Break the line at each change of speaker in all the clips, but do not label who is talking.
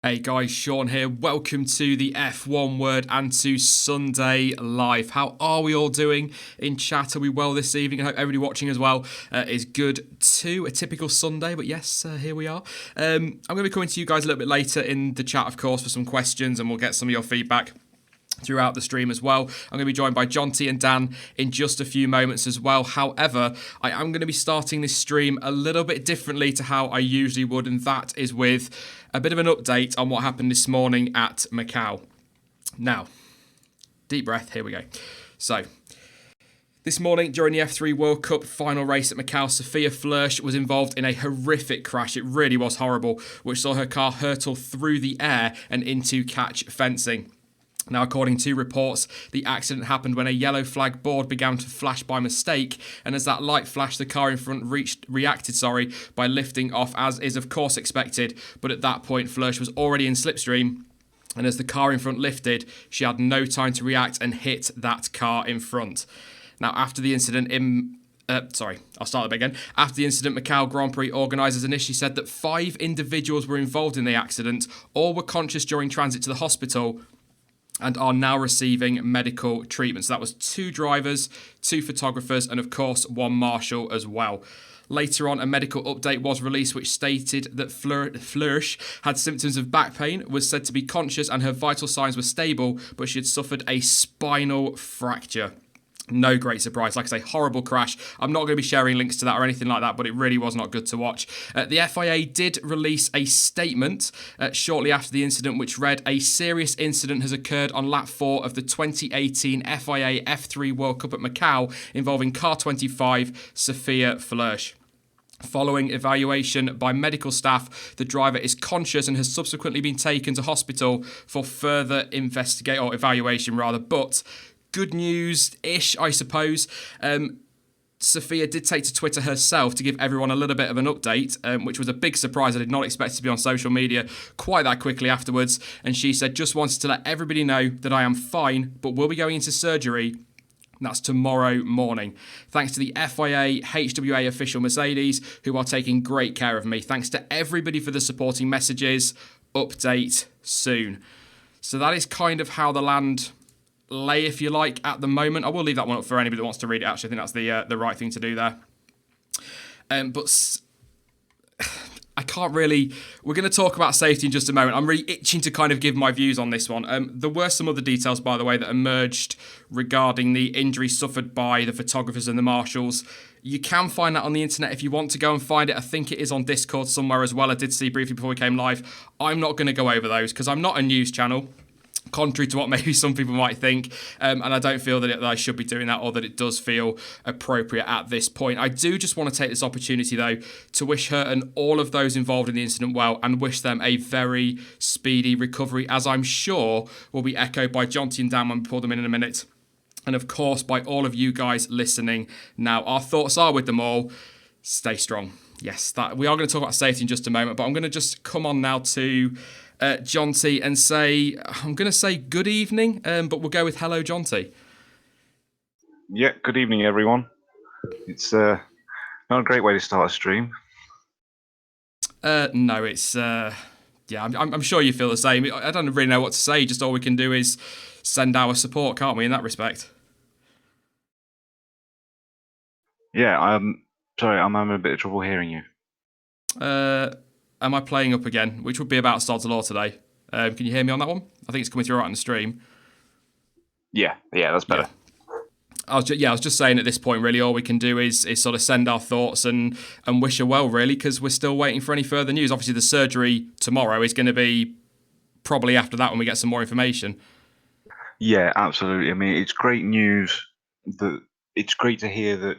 Hey guys, Sean here. Welcome to the F1 Word and to Sunday Live. How are we all doing in chat? Are we well this evening? I hope everybody watching as well is good too. A typical Sunday, but yes, here we are. I'm going to be coming to you guys a little bit later in the chat, of course, for some questions, and we'll get some of your feedback throughout the stream as well. I'm going to be joined by Jonty and Dan in just a few moments as well. However, I am going to be starting this stream a little bit differently to how I usually would, and that is with a bit of an update on what happened this morning at Macau. Now, deep breath, here we go. So, this morning, during the F3 World Cup final race at Macau, Sophia Floersch was involved in a horrific crash. It really was horrible, which saw her car hurtle through the air and into catch fencing. Now, according to reports, the accident happened when a yellow flag board began to flash by mistake, and as that light flashed, the car in front reacted by lifting off, as is of course expected. But at that point, Floersch was already in slipstream, and as the car in front lifted, she had no time to react and hit that car in front. Now, after the incident I'll start that again. After the incident, Macau Grand Prix organisers initially said that 5 individuals were involved in the accident. All were conscious during transit to the hospital and are now receiving medical treatment. So that was 2 drivers, 2 photographers, and of course 1 marshal as well. Later on, a medical update was released which stated that Floersch had symptoms of back pain, was said to be conscious, and her vital signs were stable, but she had suffered a spinal fracture. No great surprise. Like I say, horrible crash. I'm not going to be sharing links to that or anything like that, but it really was not good to watch. The FIA did release a statement shortly after the incident, which read, "A serious incident has occurred on lap 4 of the 2018 FIA F3 World Cup at Macau involving car 25, Sophia Floersch. Following evaluation by medical staff, the driver is conscious and has subsequently been taken to hospital for further evaluation, but good news-ish, I suppose. Sophia did take to Twitter herself to give everyone a little bit of an update, which was a big surprise. I did not expect it to be on social media quite that quickly afterwards. And she said, "Just wanted to let everybody know that I am fine, but will be going into surgery. That's tomorrow morning. Thanks to the FIA, HWA official Mercedes, who are taking great care of me. Thanks to everybody for the supporting messages. Update soon." So that is kind of how the land lay, if you like, at the moment. I will leave that one up for anybody that wants to read it. Actually, I think that's the right thing to do there. But I can't really... We're going to talk about safety in just a moment. I'm really itching to kind of give my views on this one. There were some other details, by the way, that emerged regarding the injury suffered by the photographers and the marshals. You can find that on the internet if you want to go and find it. I think it is on Discord somewhere as well. I did see briefly before we came live. I'm not going to go over those because I'm not a news channel, contrary to what maybe some people might think, and I don't feel that I should be doing that or that it does feel appropriate at this point. I do just want to take this opportunity, though, to wish her and all of those involved in the incident well and wish them a very speedy recovery, as I'm sure will be echoed by Jonty and Dan when we pull them in a minute, and of course by all of you guys listening now. Our thoughts are with them all. Stay strong. Yes, that we are going to talk about safety in just a moment, but I'm going to just come on now to Jonty and say, I'm going to say good evening, but we'll go with hello, Jonty.
Yeah, good evening, everyone. It's not a great way to start a stream.
No, it's I'm sure you feel the same. I don't really know what to say. Just all we can do is send our support, can't we, in that respect?
Yeah, sorry, I'm having a bit of trouble hearing you.
Am I playing up again? Which would be about Sod's Law today. Can you hear me on that one? I think it's coming through right on the stream.
Yeah, that's better.
Yeah. I was just saying at this point, really, all we can do is sort of send our thoughts and wish her well, really, because we're still waiting for any further news. Obviously, the surgery tomorrow is going to be probably after that when we get some more information.
Yeah, absolutely. I mean, it's great news. It's great to hear that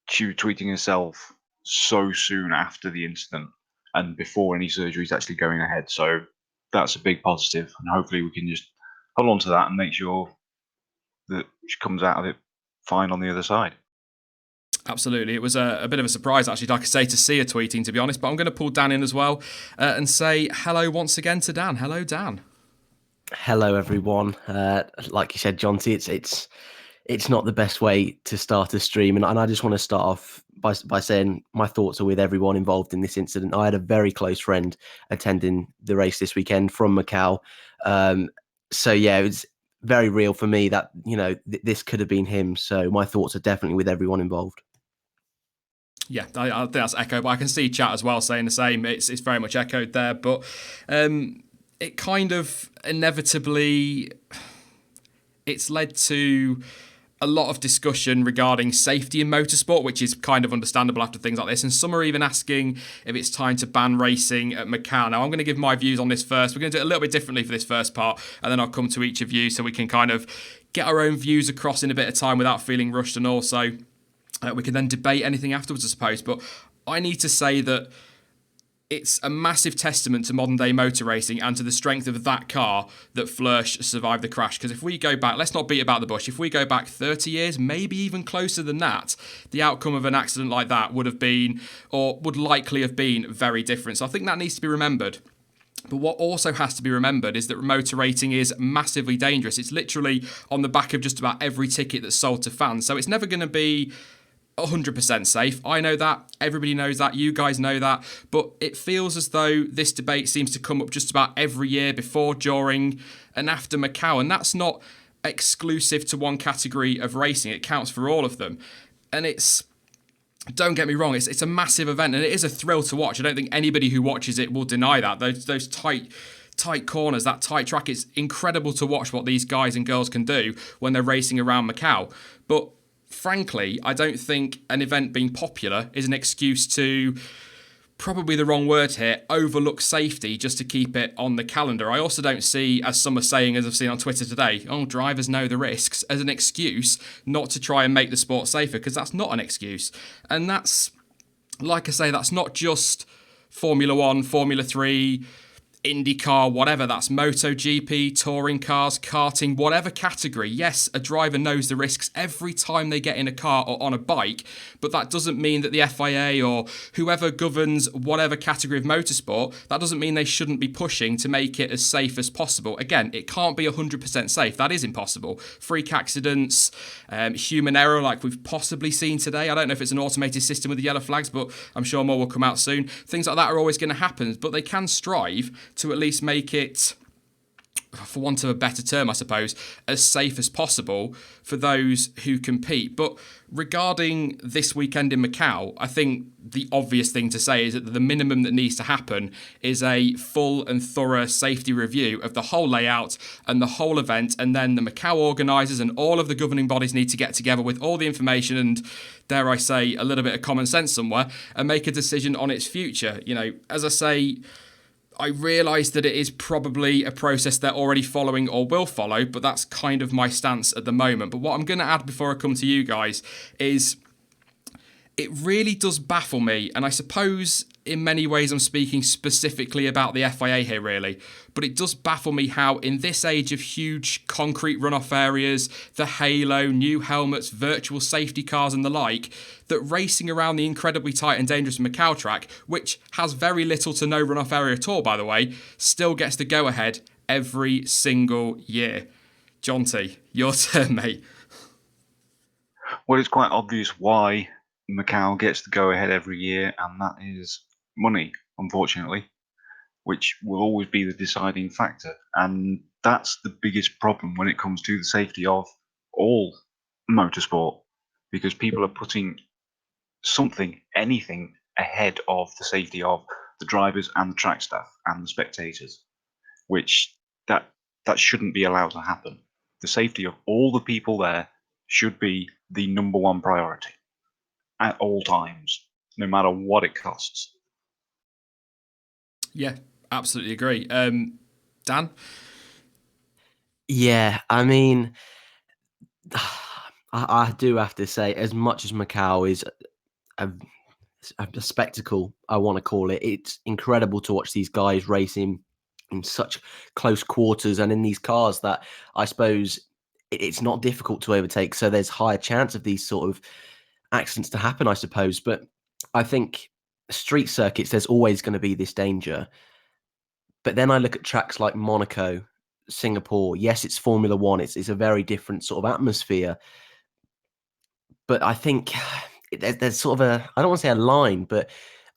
she was tweeting herself so soon after the incident and before any surgery is actually going ahead. So that's a big positive, and hopefully we can just hold on to that and make sure that she comes out of it fine on the other side.
Absolutely. It was a bit of a surprise, actually, like I say, to see her tweeting, to be honest. But I'm going to pull Dan in as well and say hello once again to Dan. Hello, Dan.
Hello, everyone. Like you said, Jonty, it's not the best way to start a stream. And I just want to start off by saying my thoughts are with everyone involved in this incident. I had a very close friend attending the race this weekend from Macau. So yeah, it was very real for me that, this could have been him. So my thoughts are definitely with everyone involved.
Yeah, I think that's echoed, but I can see chat as well saying the same. It's very much echoed there, but it kind of inevitably, it's led to a lot of discussion regarding safety in motorsport, which is kind of understandable after things like this. And some are even asking if it's time to ban racing at Macau. Now, I'm going to give my views on this first. We're going to do it a little bit differently for this first part, and then I'll come to each of you so we can kind of get our own views across in a bit of time without feeling rushed, and also we can then debate anything afterwards, I suppose. But I need to say that it's a massive testament to modern day motor racing and to the strength of that car that Floersch survived the crash. Because if we go back, let's not beat about the bush, if we go back 30 years, maybe even closer than that, the outcome of an accident like that would have been, or would likely have been, very different. So I think that needs to be remembered. But what also has to be remembered is that motor racing is massively dangerous. It's literally on the back of just about every ticket that's sold to fans. So it's never going to be 100% safe. I know that. Everybody knows that. You guys know that. But it feels as though this debate seems to come up just about every year before, during, and after Macau. And that's not exclusive to one category of racing. It counts for all of them. And it's, don't get me wrong, it's a massive event and it is a thrill to watch. I don't think anybody who watches it will deny that. Those tight corners, that tight track, it's incredible to watch what these guys and girls can do when they're racing around Macau. But frankly, I don't think an event being popular is an excuse to, probably the wrong word here, overlook safety just to keep it on the calendar. I also don't see, as some are saying, as I've seen on Twitter today, drivers know the risks, as an excuse not to try and make the sport safer, because that's not an excuse. And that's, like I say, that's not just Formula 1, Formula 3, IndyCar, whatever, that's MotoGP, touring cars, karting, whatever category. Yes, a driver knows the risks every time they get in a car or on a bike, but that doesn't mean that the FIA or whoever governs whatever category of motorsport, that doesn't mean they shouldn't be pushing to make it as safe as possible. Again, it can't be 100% safe. That is impossible. Freak accidents, human error like we've possibly seen today. I don't know if it's an automated system with the yellow flags, but I'm sure more will come out soon. Things like that are always going to happen, but they can strive to at least make it, for want of a better term, I suppose, as safe as possible for those who compete. But regarding this weekend in Macau, I think the obvious thing to say is that the minimum that needs to happen is a full and thorough safety review of the whole layout and the whole event, and then the Macau organisers and all of the governing bodies need to get together with all the information and, dare I say, a little bit of common sense somewhere, and make a decision on its future. As I say, I realise that it is probably a process they're already following or will follow, but that's kind of my stance at the moment. But what I'm going to add before I come to you guys is it really does baffle me, and I suppose in many ways I'm speaking specifically about the FIA here really, but it does baffle me how in this age of huge concrete runoff areas, the halo, new helmets, virtual safety cars and the like, that racing around the incredibly tight and dangerous Macau track, which has very little to no runoff area at all by the way, still gets the go-ahead every single year. Jonty, your turn, mate.
Well, it's quite obvious why Macau gets the go-ahead every year, and that is money, unfortunately, which will always be the deciding factor. And that's the biggest problem when it comes to the safety of all motorsport, because people are putting anything ahead of the safety of the drivers and the track staff and the spectators, which that shouldn't be allowed to happen. The safety of all the people there should be the number one priority at all times, no matter what it costs.
Yeah, absolutely agree. Dan?
Yeah, I mean, I do have to say, as much as Macau is a spectacle, I want to call it, it's incredible to watch these guys racing in such close quarters and in these cars that I suppose it's not difficult to overtake. So there's higher chance of these sort of accidents to happen, I suppose. But I think street circuits, there's always going to be this danger. But then I look at tracks like Monaco, Singapore. Yes, it's Formula One. It's a very different sort of atmosphere. But I think there's sort of I don't want to say a line, but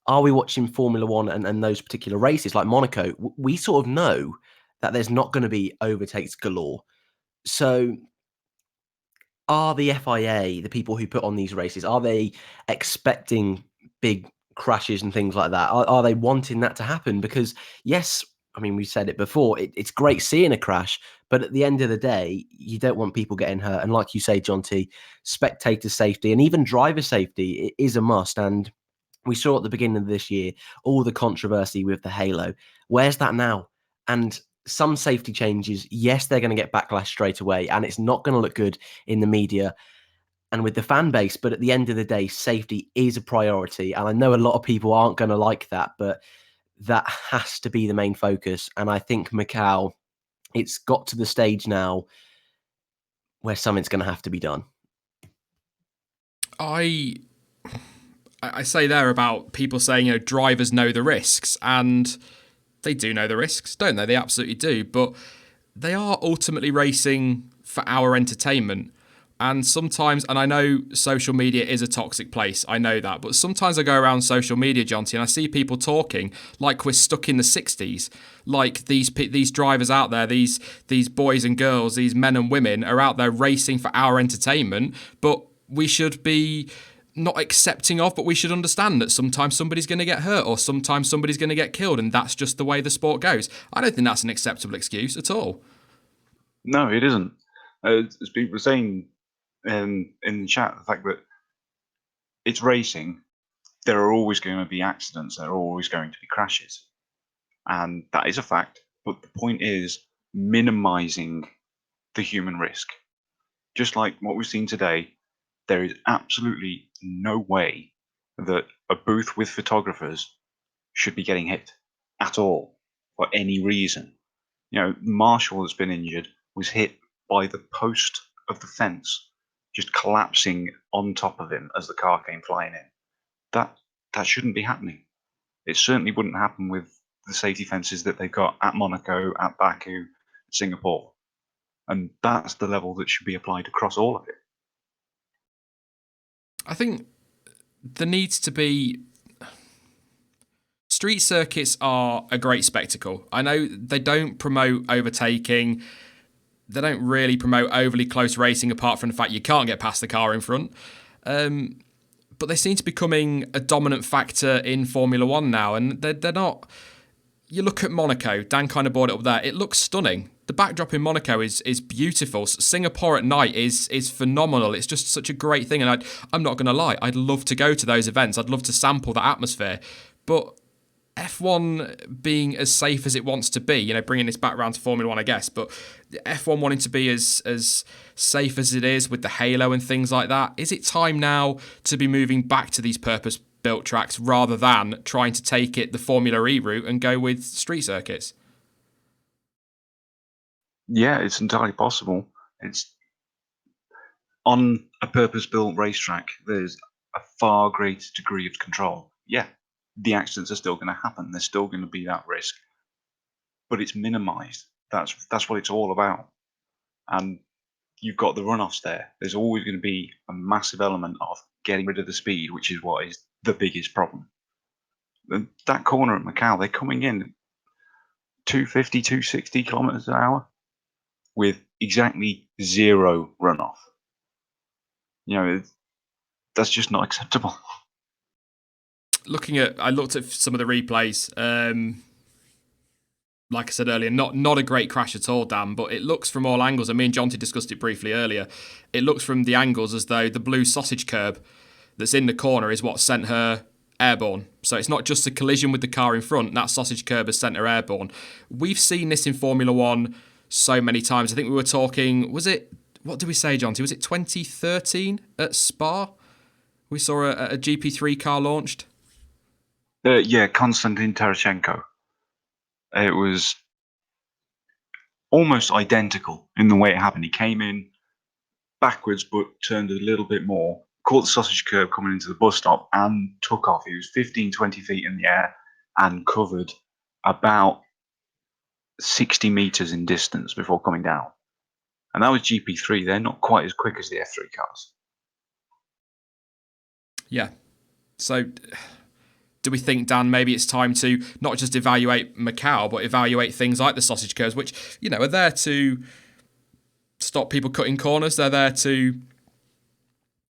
are we watching Formula One and those particular races like Monaco? We sort of know that there's not going to be overtakes galore. So are the FIA, the people who put on these races, are they expecting big crashes and things like that? Are they wanting that to happen? Because yes, I mean, we said it before, it's great seeing a crash, but at the end of the day, you don't want people getting hurt. And like you say, Jonty, spectator safety and even driver safety is a must. And we saw at the beginning of this year all the controversy with the halo. Where's that now? And some safety changes, yes, they're going to get backlash straight away, and it's not going to look good in the media and with the fan base. But at the end of the day, safety is a priority. And I know a lot of people aren't going to like that, but that has to be the main focus. And I think Macau, it's got to the stage now where something's going to have to be done.
I say there about people saying, drivers know the risks, and they do know the risks, don't they? They absolutely do. But they are ultimately racing for our entertainment. And sometimes, and I know social media is a toxic place, I know that, but sometimes I go around social media, Jonty, and I see people talking like we're stuck in the 60s, like these drivers out there, these boys and girls, these men and women are out there racing for our entertainment, but we should be not accepting of, but we should understand that sometimes somebody's going to get hurt or sometimes somebody's going to get killed, and that's just the way the sport goes. I don't think that's an acceptable excuse at all.
No, it isn't. As people were saying in the chat, the fact that it's racing, there are always going to be accidents, there are always going to be crashes. And that is a fact. But the point is minimizing the human risk. Just like what we've seen today, there is absolutely no way that a booth with photographers should be getting hit at all for any reason. Marshall that's been injured was hit by the post of the fence, just collapsing on top of him as the car came flying in. That shouldn't be happening. It certainly wouldn't happen with the safety fences that they've got at Monaco, at Baku, Singapore. And that's the level that should be applied across all of it.
I think there needs to be... Street circuits are a great spectacle. I know they don't promote overtaking. They don't really promote overly close racing, apart from the fact you can't get past the car in front. But they seem to be becoming a dominant factor in Formula One now, and they're not... You look at Monaco, Dan kind of brought it up there, it looks stunning. The backdrop in Monaco is beautiful. Singapore at night is phenomenal. It's just such a great thing, and I'm not going to lie, I'd love to go to those events. I'd love to sample the atmosphere. But F1 being as safe as it wants to be, bringing this back around to Formula One, I guess, but F1 wanting to be as safe as it is with the halo and things like that, is it time now to be moving back to these purpose-built tracks rather than trying to take it the Formula E route and go with street circuits?
Yeah, it's entirely possible. It's on a purpose-built racetrack, there's a far greater degree of control. Yeah, the accidents are still going to happen. There's still going to be that risk, but it's minimized. That's what it's all about. And you've got the runoffs there. There's always going to be a massive element of getting rid of the speed, which is what is the biggest problem. And that corner at Macau, they're coming in 250, 260 kilometers an hour with exactly zero runoff. That's just not acceptable.
I looked at some of the replays. Like I said earlier, not a great crash at all, Dan, but it looks from all angles, and me and Jonty discussed it briefly earlier, it looks from the angles as though the blue sausage curb that's in the corner is what sent her airborne. So it's not just a collision with the car in front, that sausage curb has sent her airborne. We've seen this in Formula One so many times. I think we were talking, what did we say, Jonty? Was it 2013 at Spa? We saw a GP3 car launched?
Yeah, Konstantin Tarashenko. It was almost identical in the way it happened. He came in backwards, but turned a little bit more, caught the sausage curb coming into the bus stop, and took off. He was 15, 20 feet in the air and covered about 60 meters in distance before coming down. And that was GP3. They're not quite as quick as the F3 cars.
Yeah. So do we think, Dan, maybe it's time to not just evaluate Macau, but evaluate things like the sausage curves, which, are there to stop people cutting corners. They're there to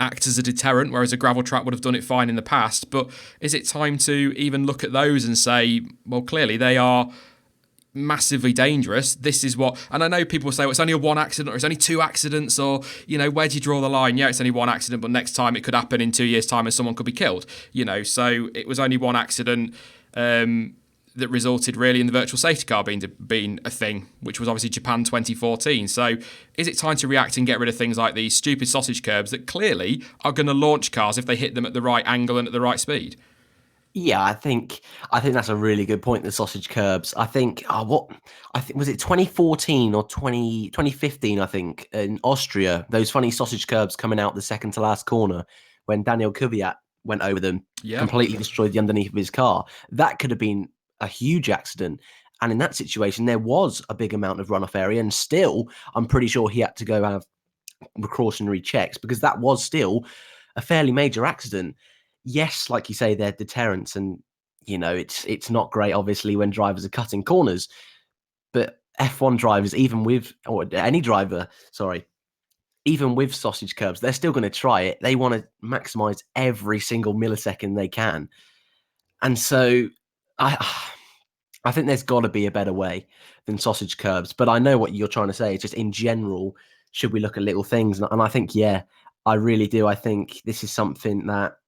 act as a deterrent, whereas a gravel track would have done it fine in the past. But is it time to even look at those and say, well, clearly they are massively dangerous. This is what, and I know people say, well, it's only a one accident or it's only two accidents, or, where do you draw the line? Yeah, it's only one accident, but next time it could happen in 2 years' time and someone could be killed, so it was only one accident that resulted really in the virtual safety car being a thing, which was obviously Japan 2014. So is it time to react and get rid of things like these stupid sausage curbs that clearly are going to launch cars if they hit them at the right angle and at the right speed?
Yeah, I think that's a really good point. The sausage curbs. I think was it 2014 or 2015? I think in Austria, those funny sausage curbs coming out the second to last corner when Daniel Kvyat went over them, completely destroyed the underneath of his car. That could have been a huge accident. And in that situation, there was a big amount of runoff area, and still, I'm pretty sure he had to go have precautionary checks because that was still a fairly major accident. Yes, like you say, they're deterrents, and it's not great, obviously, when drivers are cutting corners. But F1 drivers, or any driver, even with sausage curbs, they're still going to try it. They want to maximize every single millisecond they can, and so I think there's got to be a better way than sausage curbs. But I know what you're trying to say. It's just in general, should we look at little things? And I think, yeah, I really do. I think this is something that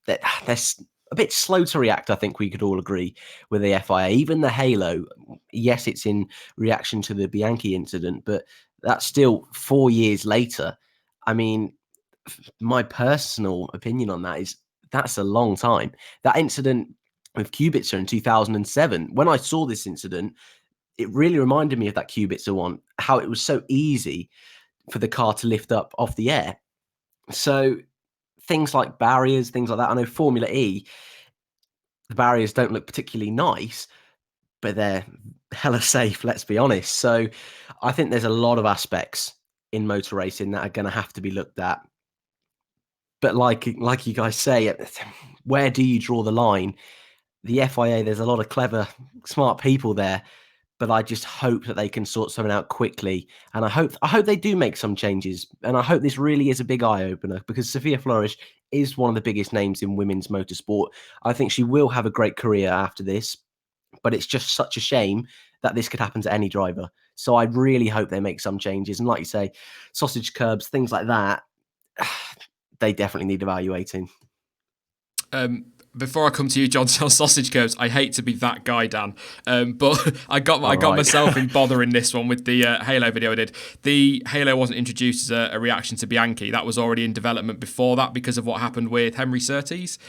they're a bit slow to react. I think we could all agree with the FIA. Even the halo, yes, it's in reaction to the Bianchi incident, but that's still 4 years later. I mean, my personal opinion on that is that's a long time. That incident with Kubica in 2007, when I saw this incident, it really reminded me of that Kubica one, how it was so easy for the car to lift up off the air. So things like barriers, things like that. I know Formula E, the barriers don't look particularly nice, but they're hella safe, let's be honest. So I think there's a lot of aspects in motor racing that are going to have to be looked at. But like you guys say, where do you draw the line? The FIA, there's a lot of clever, smart people there, but I just hope that they can sort something out quickly. And I hope they do make some changes. And I hope this really is a big eye opener, because Sophia Floersch is one of the biggest names in women's motorsport. I think she will have a great career after this, but it's just such a shame that this could happen to any driver. So I really hope they make some changes. And like you say, sausage curbs, things like that, they definitely need evaluating.
Before I come to you, John, on sausage curbs, I hate to be that guy, Dan, but I got myself in bother in this one with the Halo video I did. The Halo wasn't introduced as a reaction to Bianchi. That was already in development before that because of what happened with Henry Surtees.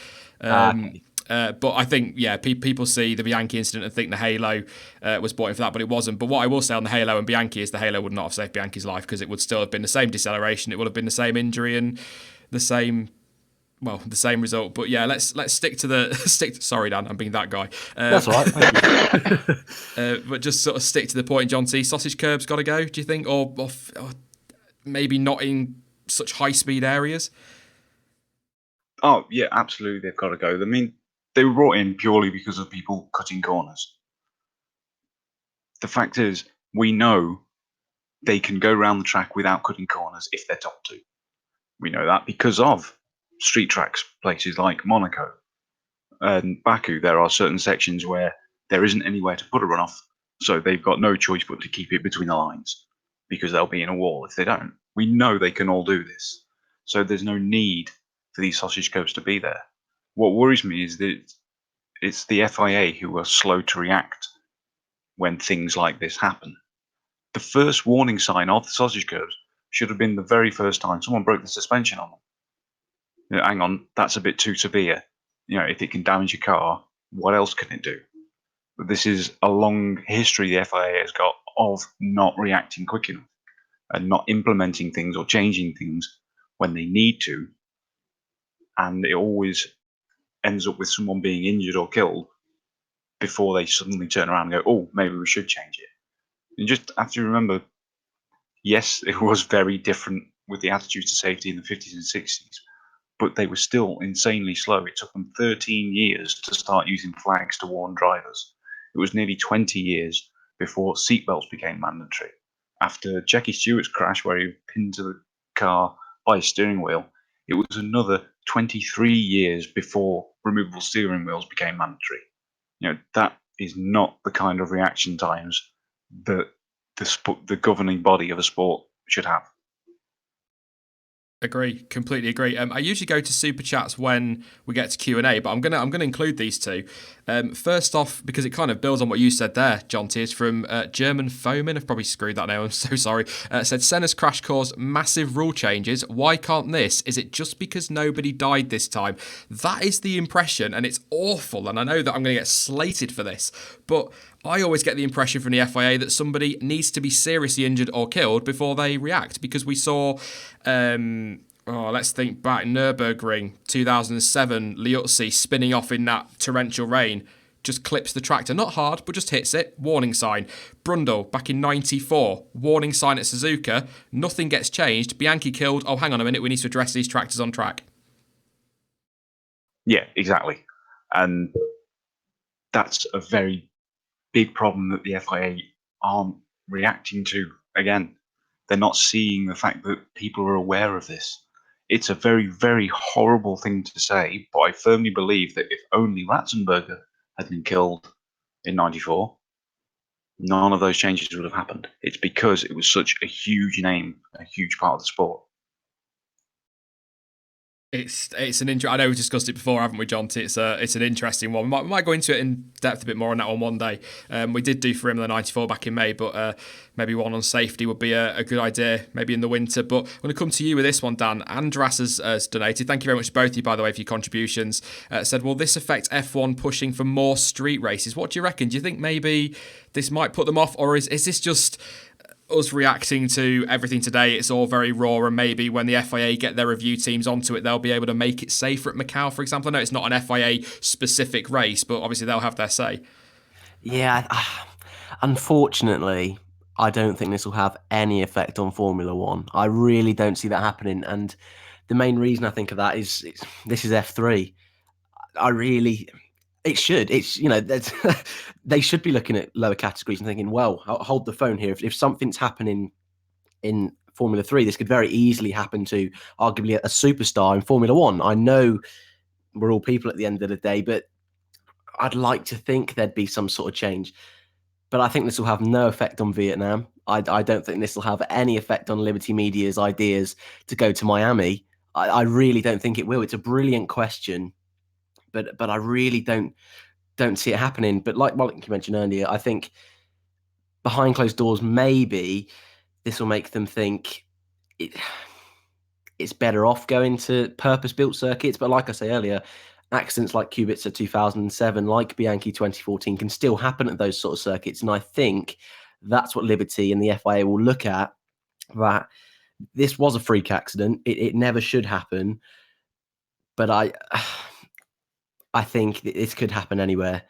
Okay.
But I think, people see the Bianchi incident and think the Halo was brought in for that, but it wasn't. But what I will say on the Halo and Bianchi is the Halo would not have saved Bianchi's life, because it would still have been the same deceleration, it would have been the same injury and the same result. But yeah, let's stick to sorry, Dan, I'm being that guy.
That's all right. Thank
you. But just sort of stick to the point, Jonty. Sausage curbs got to go, do you think? Or maybe not in such high-speed areas?
Oh, yeah, absolutely, they've got to go. I mean, they were brought in purely because of people cutting corners. The fact is, we know they can go around the track without cutting corners if they're told to. We know that because of street tracks, places like Monaco and Baku. There are certain sections where there isn't anywhere to put a runoff, so they've got no choice but to keep it between the lines, because they'll be in a wall if they don't. We know they can all do this, so there's no need for these sausage curbs to be there. What worries me is that it's the FIA who are slow to react when things like this happen. The first warning sign of the sausage curbs should have been the very first time someone broke the suspension on them. Hang on, that's a bit too severe. If it can damage your car, what else can it do? But this is a long history the FIA has got of not reacting quick enough and not implementing things or changing things when they need to. And it always ends up with someone being injured or killed before they suddenly turn around and go, oh, maybe we should change it. You just have to remember, yes, it was very different with the attitude to safety in the 50s and 60s, but they were still insanely slow. It took them 13 years to start using flags to warn drivers. It was nearly 20 years before seatbelts became mandatory. After Jackie Stewart's crash, where he pinned to the car by his steering wheel, it was another 23 years before removable steering wheels became mandatory. That is not the kind of reaction times that the governing body of a sport should have.
Agree, completely agree. I usually go to super chats when we get to Q&A, but I'm gonna include these two. First off, because it kind of builds on what you said there, Jonty, is from German Fomin. I've probably screwed that now. I'm so sorry. Said Senna's crash caused massive rule changes. Why can't this? Is it just because nobody died this time? That is the impression, and it's awful. And I know that I'm going to get slated for this, but I always get the impression from the FIA that somebody needs to be seriously injured or killed before they react, because we saw, let's think back, Nürburgring 2007, Liuzzi spinning off in that torrential rain, just clips the tractor, not hard, but just hits it, warning sign. Brundle, back in 94, warning sign at Suzuka, nothing gets changed, Bianchi killed, oh, hang on a minute, we need to address these tractors on track.
Yeah, exactly. And that's a very big problem that the FIA aren't reacting to. Again, they're not seeing the fact that people are aware of this. It's a very, very horrible thing to say, but I firmly believe that if only Ratzenberger had been killed in 94, none of those changes would have happened. It's because it was such a huge name, a huge part of the sport.
It's an I know we discussed it before, haven't we, Jonty? It's an interesting one. We might go into it in depth a bit more on that one day. We did do for him the 94 back in May, but maybe one on safety would be a good idea, maybe in the winter. But I'm going to come to you with this one, Dan. Andras has donated. Thank you very much to both of you, by the way, for your contributions. Said, will this affect F1 pushing for more street races? What do you reckon? Do you think maybe this might put them off, or is this just us reacting to everything today? It's all very raw, and maybe when the FIA get their review teams onto it, they'll be able to make it safer at Macau, for example. I know it's not an FIA specific race, but obviously they'll have their say.
Yeah, unfortunately, I don't think this will have any effect on Formula One. I really don't see that happening, and the main reason I think of that is this is F3. It should. It's they should be looking at lower categories and thinking, well, hold the phone here. If something's happening in Formula 3, this could very easily happen to arguably a superstar in Formula 1. I know we're all people at the end of the day, but I'd like to think there'd be some sort of change. But I think this will have no effect on Vietnam. I don't think this will have any effect on Liberty Media's ideas to go to Miami. I really don't think it will. It's a brilliant question, but I really don't see it happening. But like you mentioned earlier, I think behind closed doors, maybe this will make them think it's better off going to purpose-built circuits. But like I say earlier, accidents like Kubica 2007, like Bianchi 2014, can still happen at those sort of circuits. And I think that's what Liberty and the FIA will look at, that this was a freak accident. It never should happen. But I think this could happen anywhere.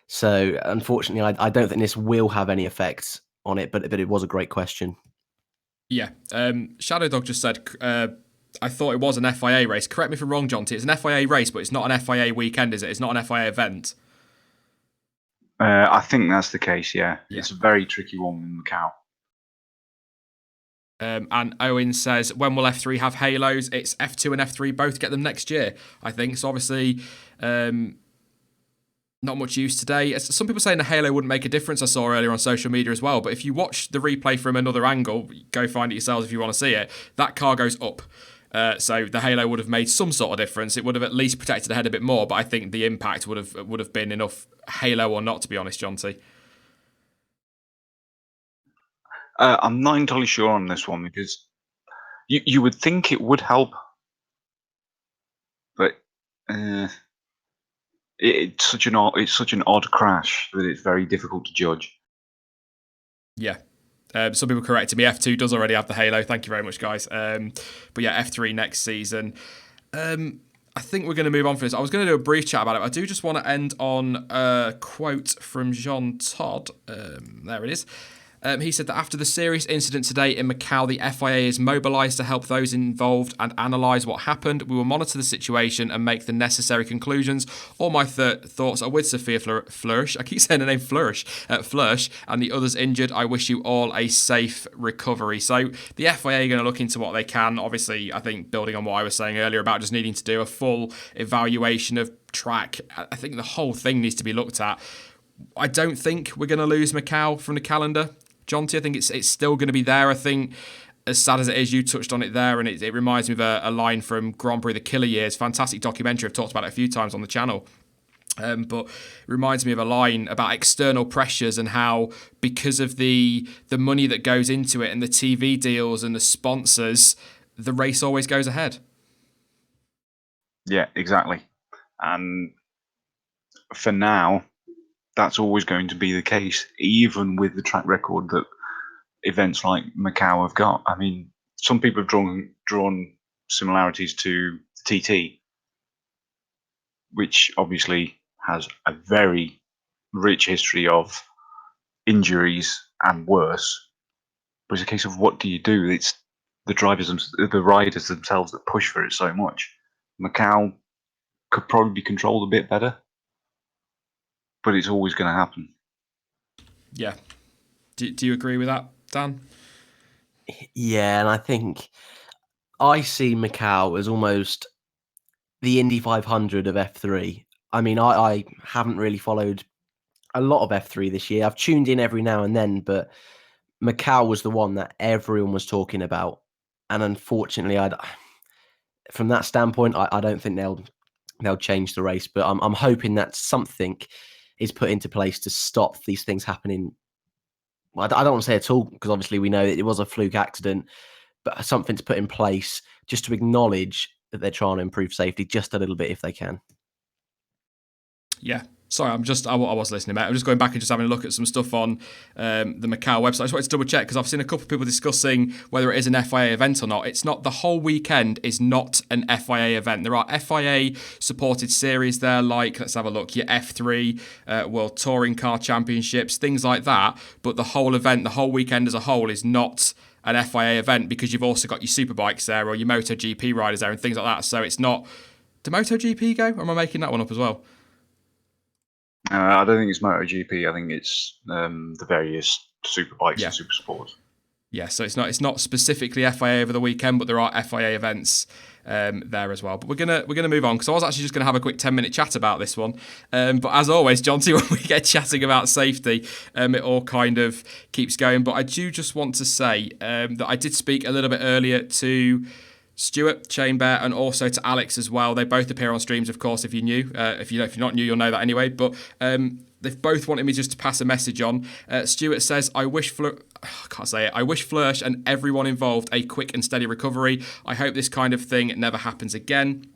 So unfortunately, I don't think this will have any effects on it, but it was a great question.
Yeah. Shadow Dog just said, I thought it was an FIA race. Correct me if I'm wrong, Jonty. It's an FIA race, but it's not an FIA weekend, is it? It's not an FIA event.
I think that's the case, yeah. It's a very tricky one in Macau.
And Owen says, when will F3 have halos? It's F2 and F3 both get them next year, I think. So obviously, not much use today. Some people saying the halo wouldn't make a difference, I saw earlier on social media as well. But if you watch the replay from another angle, go find it yourselves if you want to see it, that car goes up. So the halo would have made some sort of difference. It would have at least protected the head a bit more, but I think the impact would have been enough, halo or not, to be honest, Jonty.
I'm not entirely sure on this one, because you would think it would help, but it's such an odd crash that it's very difficult to judge.
Yeah. Some people corrected me. F2 does already have the halo. Thank you very much, guys. But yeah, F3 next season. I think we're going to move on for this. I was going to do a brief chat about it. I do just want to end on a quote from Jean Todt. There it is. He said that after the serious incident today in Macau, the FIA is mobilised to help those involved and analyse what happened. We will monitor the situation and make the necessary conclusions. All my thoughts are with Sophia Floersch. I keep saying her name Floersch, and the others injured. I wish you all a safe recovery. So the FIA are going to look into what they can. Obviously, I think building on what I was saying earlier about just needing to do a full evaluation of track, I think the whole thing needs to be looked at. I don't think we're going to lose Macau from the calendar. Jonty, I think it's still going to be there. I think, as sad as it is, you touched on it there, and it reminds me of a line from Grand Prix The Killer Years. Fantastic documentary. I've talked about it a few times on the channel. But it reminds me of a line about external pressures and how, because of the money that goes into it and the TV deals and the sponsors, the race always goes ahead.
Yeah, exactly. And for now, that's always going to be the case, even with the track record that events like Macau have got. I mean, some people have drawn similarities to TT, which obviously has a very rich history of injuries and worse. But it's a case of, what do you do? It's the riders themselves that push for it so much. Macau could probably be controlled a bit better, but it's always going to happen.
Yeah. Do you agree with that, Dan?
Yeah, and I think I see Macau as almost the Indy 500 of F3. I mean, I haven't really followed a lot of F3 this year. I've tuned in every now and then, but Macau was the one that everyone was talking about. And unfortunately, from that standpoint, I don't think they'll change the race. But I'm hoping that something is put into place to stop these things happening. Well, I don't want to say at all, because obviously we know that it was a fluke accident, but something to put in place just to acknowledge that they're trying to improve safety just a little bit if they can.
Yeah. Sorry, I was listening, mate. I'm just going back and just having a look at some stuff on the Macau website. I just wanted to double check, because I've seen a couple of people discussing whether it is an FIA event or not. It's not. The whole weekend is not an FIA event. There are FIA supported series there, like, let's have a look, your F3, World Touring Car Championships, things like that. But the whole event, the whole weekend as a whole, is not an FIA event, because you've also got your Superbikes there or your MotoGP riders there and things like that. So it's not. Did MotoGP go? Or am I making that one up as well?
I don't think it's MotoGP. I think it's the various Superbikes and Supersports.
Yeah, so it's not specifically FIA over the weekend, but there are FIA events there as well. But we're gonna move on, because I was actually just gonna have a quick 10-minute chat about this one. But as always, Jonty, when we get chatting about safety, it all kind of keeps going. But I do just want to say that I did speak a little bit earlier to Stuart, Chainbear, and also to Alex as well. They both appear on streams, of course, if you're new. If you're not new, you'll know that anyway. But they've both wanted me just to pass a message on. Stuart says, I wish Floersch and everyone involved a quick and steady recovery. I hope this kind of thing never happens again.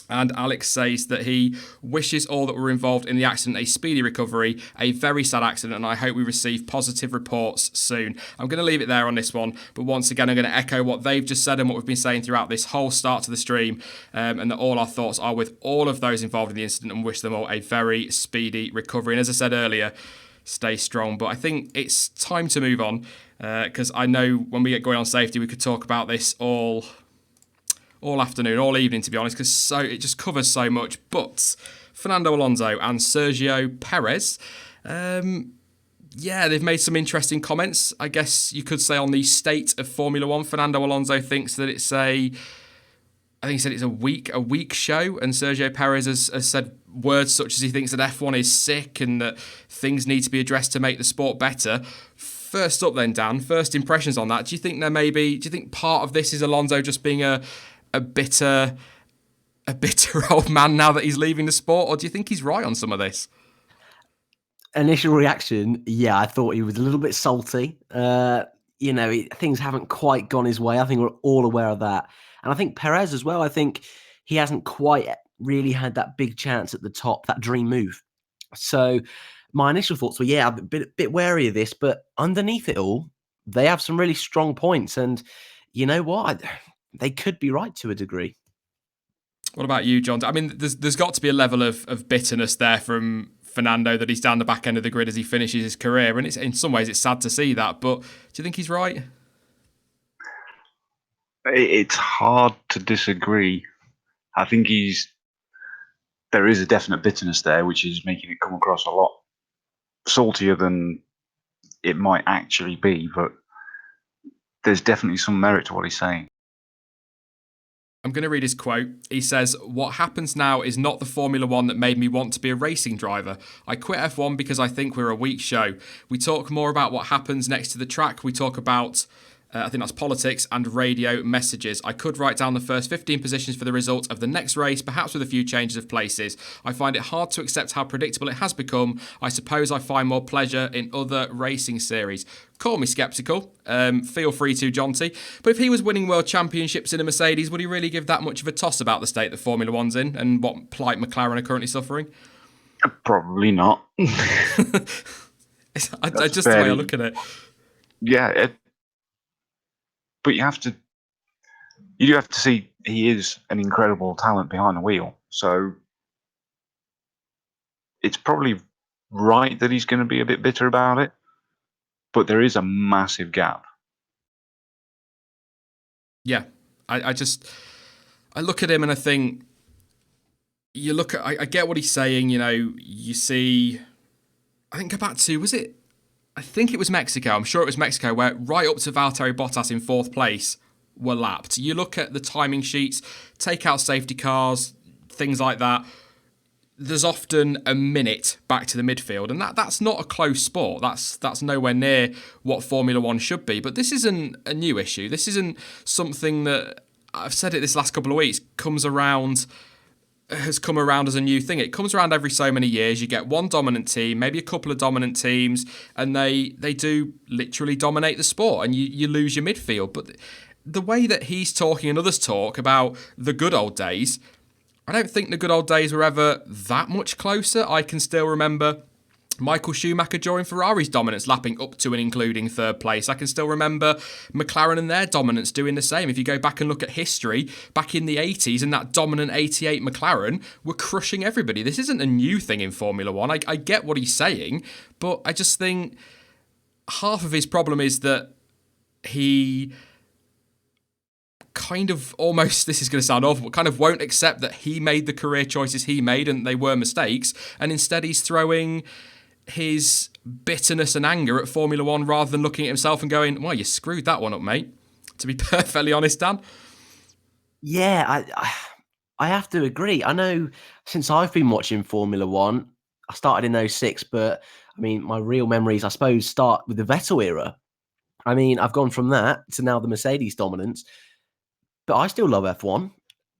And Alex says that he wishes all that were involved in the accident a speedy recovery, a very sad accident, and I hope we receive positive reports soon. I'm going to leave it there on this one, but once again, I'm going to echo what they've just said and what we've been saying throughout this whole start to the stream, and that all our thoughts are with all of those involved in the incident, and wish them all a very speedy recovery. And as I said earlier, stay strong. But I think it's time to move on, because I know when we get going on safety, we could talk about this all afternoon, all evening, to be honest, because it just covers so much. But Fernando Alonso and Sergio Perez, they've made some interesting comments, I guess you could say, on the state of Formula One. Fernando Alonso thinks that it's a weak show, and Sergio Perez has said words such as he thinks that F1 is sick and that things need to be addressed to make the sport better. First up then, Dan, first impressions on that. Do you think part of this is Alonso just being a bitter old man now that he's leaving the sport, or do you think he's right on some of this?
Initial reaction, yeah, I thought he was a little bit salty. Things haven't quite gone his way. I think we're all aware of that. And I think Perez as well, I think he hasn't quite really had that big chance at the top, that dream move. So my initial thoughts were, I'm a bit wary of this, but underneath it all, they have some really strong points. And you know what? They could be right to a degree.
What about you, John? I mean, there's got to be a level of bitterness there from Fernando that he's down the back end of the grid as he finishes his career. And it's in some ways it's sad to see that. But do you think he's right?
It's hard to disagree. I think there is a definite bitterness there, which is making it come across a lot saltier than it might actually be. But there's definitely some merit to what he's saying.
I'm going to read his quote. He says, "What happens now is not the Formula One that made me want to be a racing driver. I quit F1 because I think we're a weak show. We talk more about what happens next to the track. We talk about, I think that's politics and radio messages. I could write down the first 15 positions for the result of the next race, perhaps with a few changes of places. I find it hard to accept how predictable it has become. I suppose I find more pleasure in other racing series." Call me sceptical. Feel free to, Jonty. But if he was winning world championships in a Mercedes, would he really give that much of a toss about the state that Formula One's in and what plight McLaren are currently suffering?
Probably not.
Just the way I look at it.
Yeah, but you do have to see he is an incredible talent behind the wheel. So it's probably right that he's going to be a bit bitter about it. But there is a massive gap.
Yeah, I look at him and I think, I get what he's saying. You know, you see, I think go back to, I think it was Mexico. I'm sure it was Mexico, where right up to Valtteri Bottas in fourth place were lapped. You look at the timing sheets, take out safety cars, things like that. There's often a minute back to the midfield, and that's not a close sport. That's nowhere near what Formula One should be. But this isn't a new issue. This isn't something that, I've said it this last couple of weeks, has come around as a new thing. It comes around every so many years. You get one dominant team, maybe a couple of dominant teams, and they do literally dominate the sport, and you lose your midfield. But the way that he's talking and others talk about the good old days, I don't think the good old days were ever that much closer. I can still remember Michael Schumacher during Ferrari's dominance, lapping up to and including third place. I can still remember McLaren and their dominance doing the same. If you go back and look at history, back in the 80s and that dominant 88 McLaren were crushing everybody. This isn't a new thing in Formula One. I get what he's saying, but I just think half of his problem is that he kind of almost, this is going to sound awful, but kind of won't accept that he made the career choices he made and they were mistakes, and instead he's throwing his bitterness and anger at Formula One rather than looking at himself and going, well, you screwed that one up, mate, to be perfectly honest, Dan.
Yeah, I have to agree. I know since I've been watching Formula One, I started in 06, but I mean, my real memories, I suppose, start with the Vettel era. I mean, I've gone from that to now the Mercedes dominance. But I still love F1.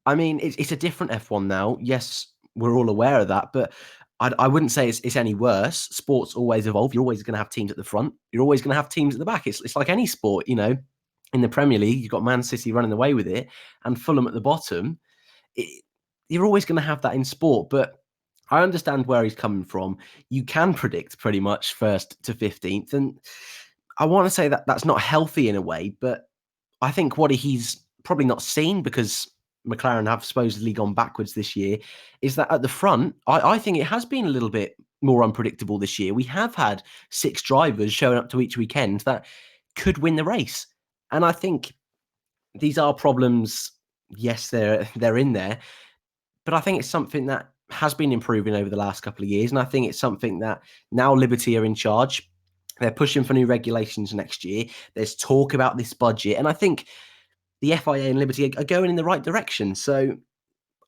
I mean, it's a different F1 now. Yes, we're all aware of that, but I wouldn't say it's any worse. Sports always evolve. You're always going to have teams at the front. You're always going to have teams at the back. It's like any sport, you know. In the Premier League, you've got Man City running away with it and Fulham at the bottom. You're always going to have that in sport, but I understand where he's coming from. You can predict pretty much first to 15th, and I want to say that that's not healthy in a way, but I think what he's probably not seen, because McLaren have supposedly gone backwards this year, is that at the front, I think it has been a little bit more unpredictable this year. We have had 6 drivers showing up to each weekend that could win the race. And I think these are problems. Yes, they're in there, but I think it's something that has been improving over the last couple of years. And I think it's something that now Liberty are in charge. They're pushing for new regulations next year. There's talk about this budget. And I think the FIA and Liberty are going in the right direction. So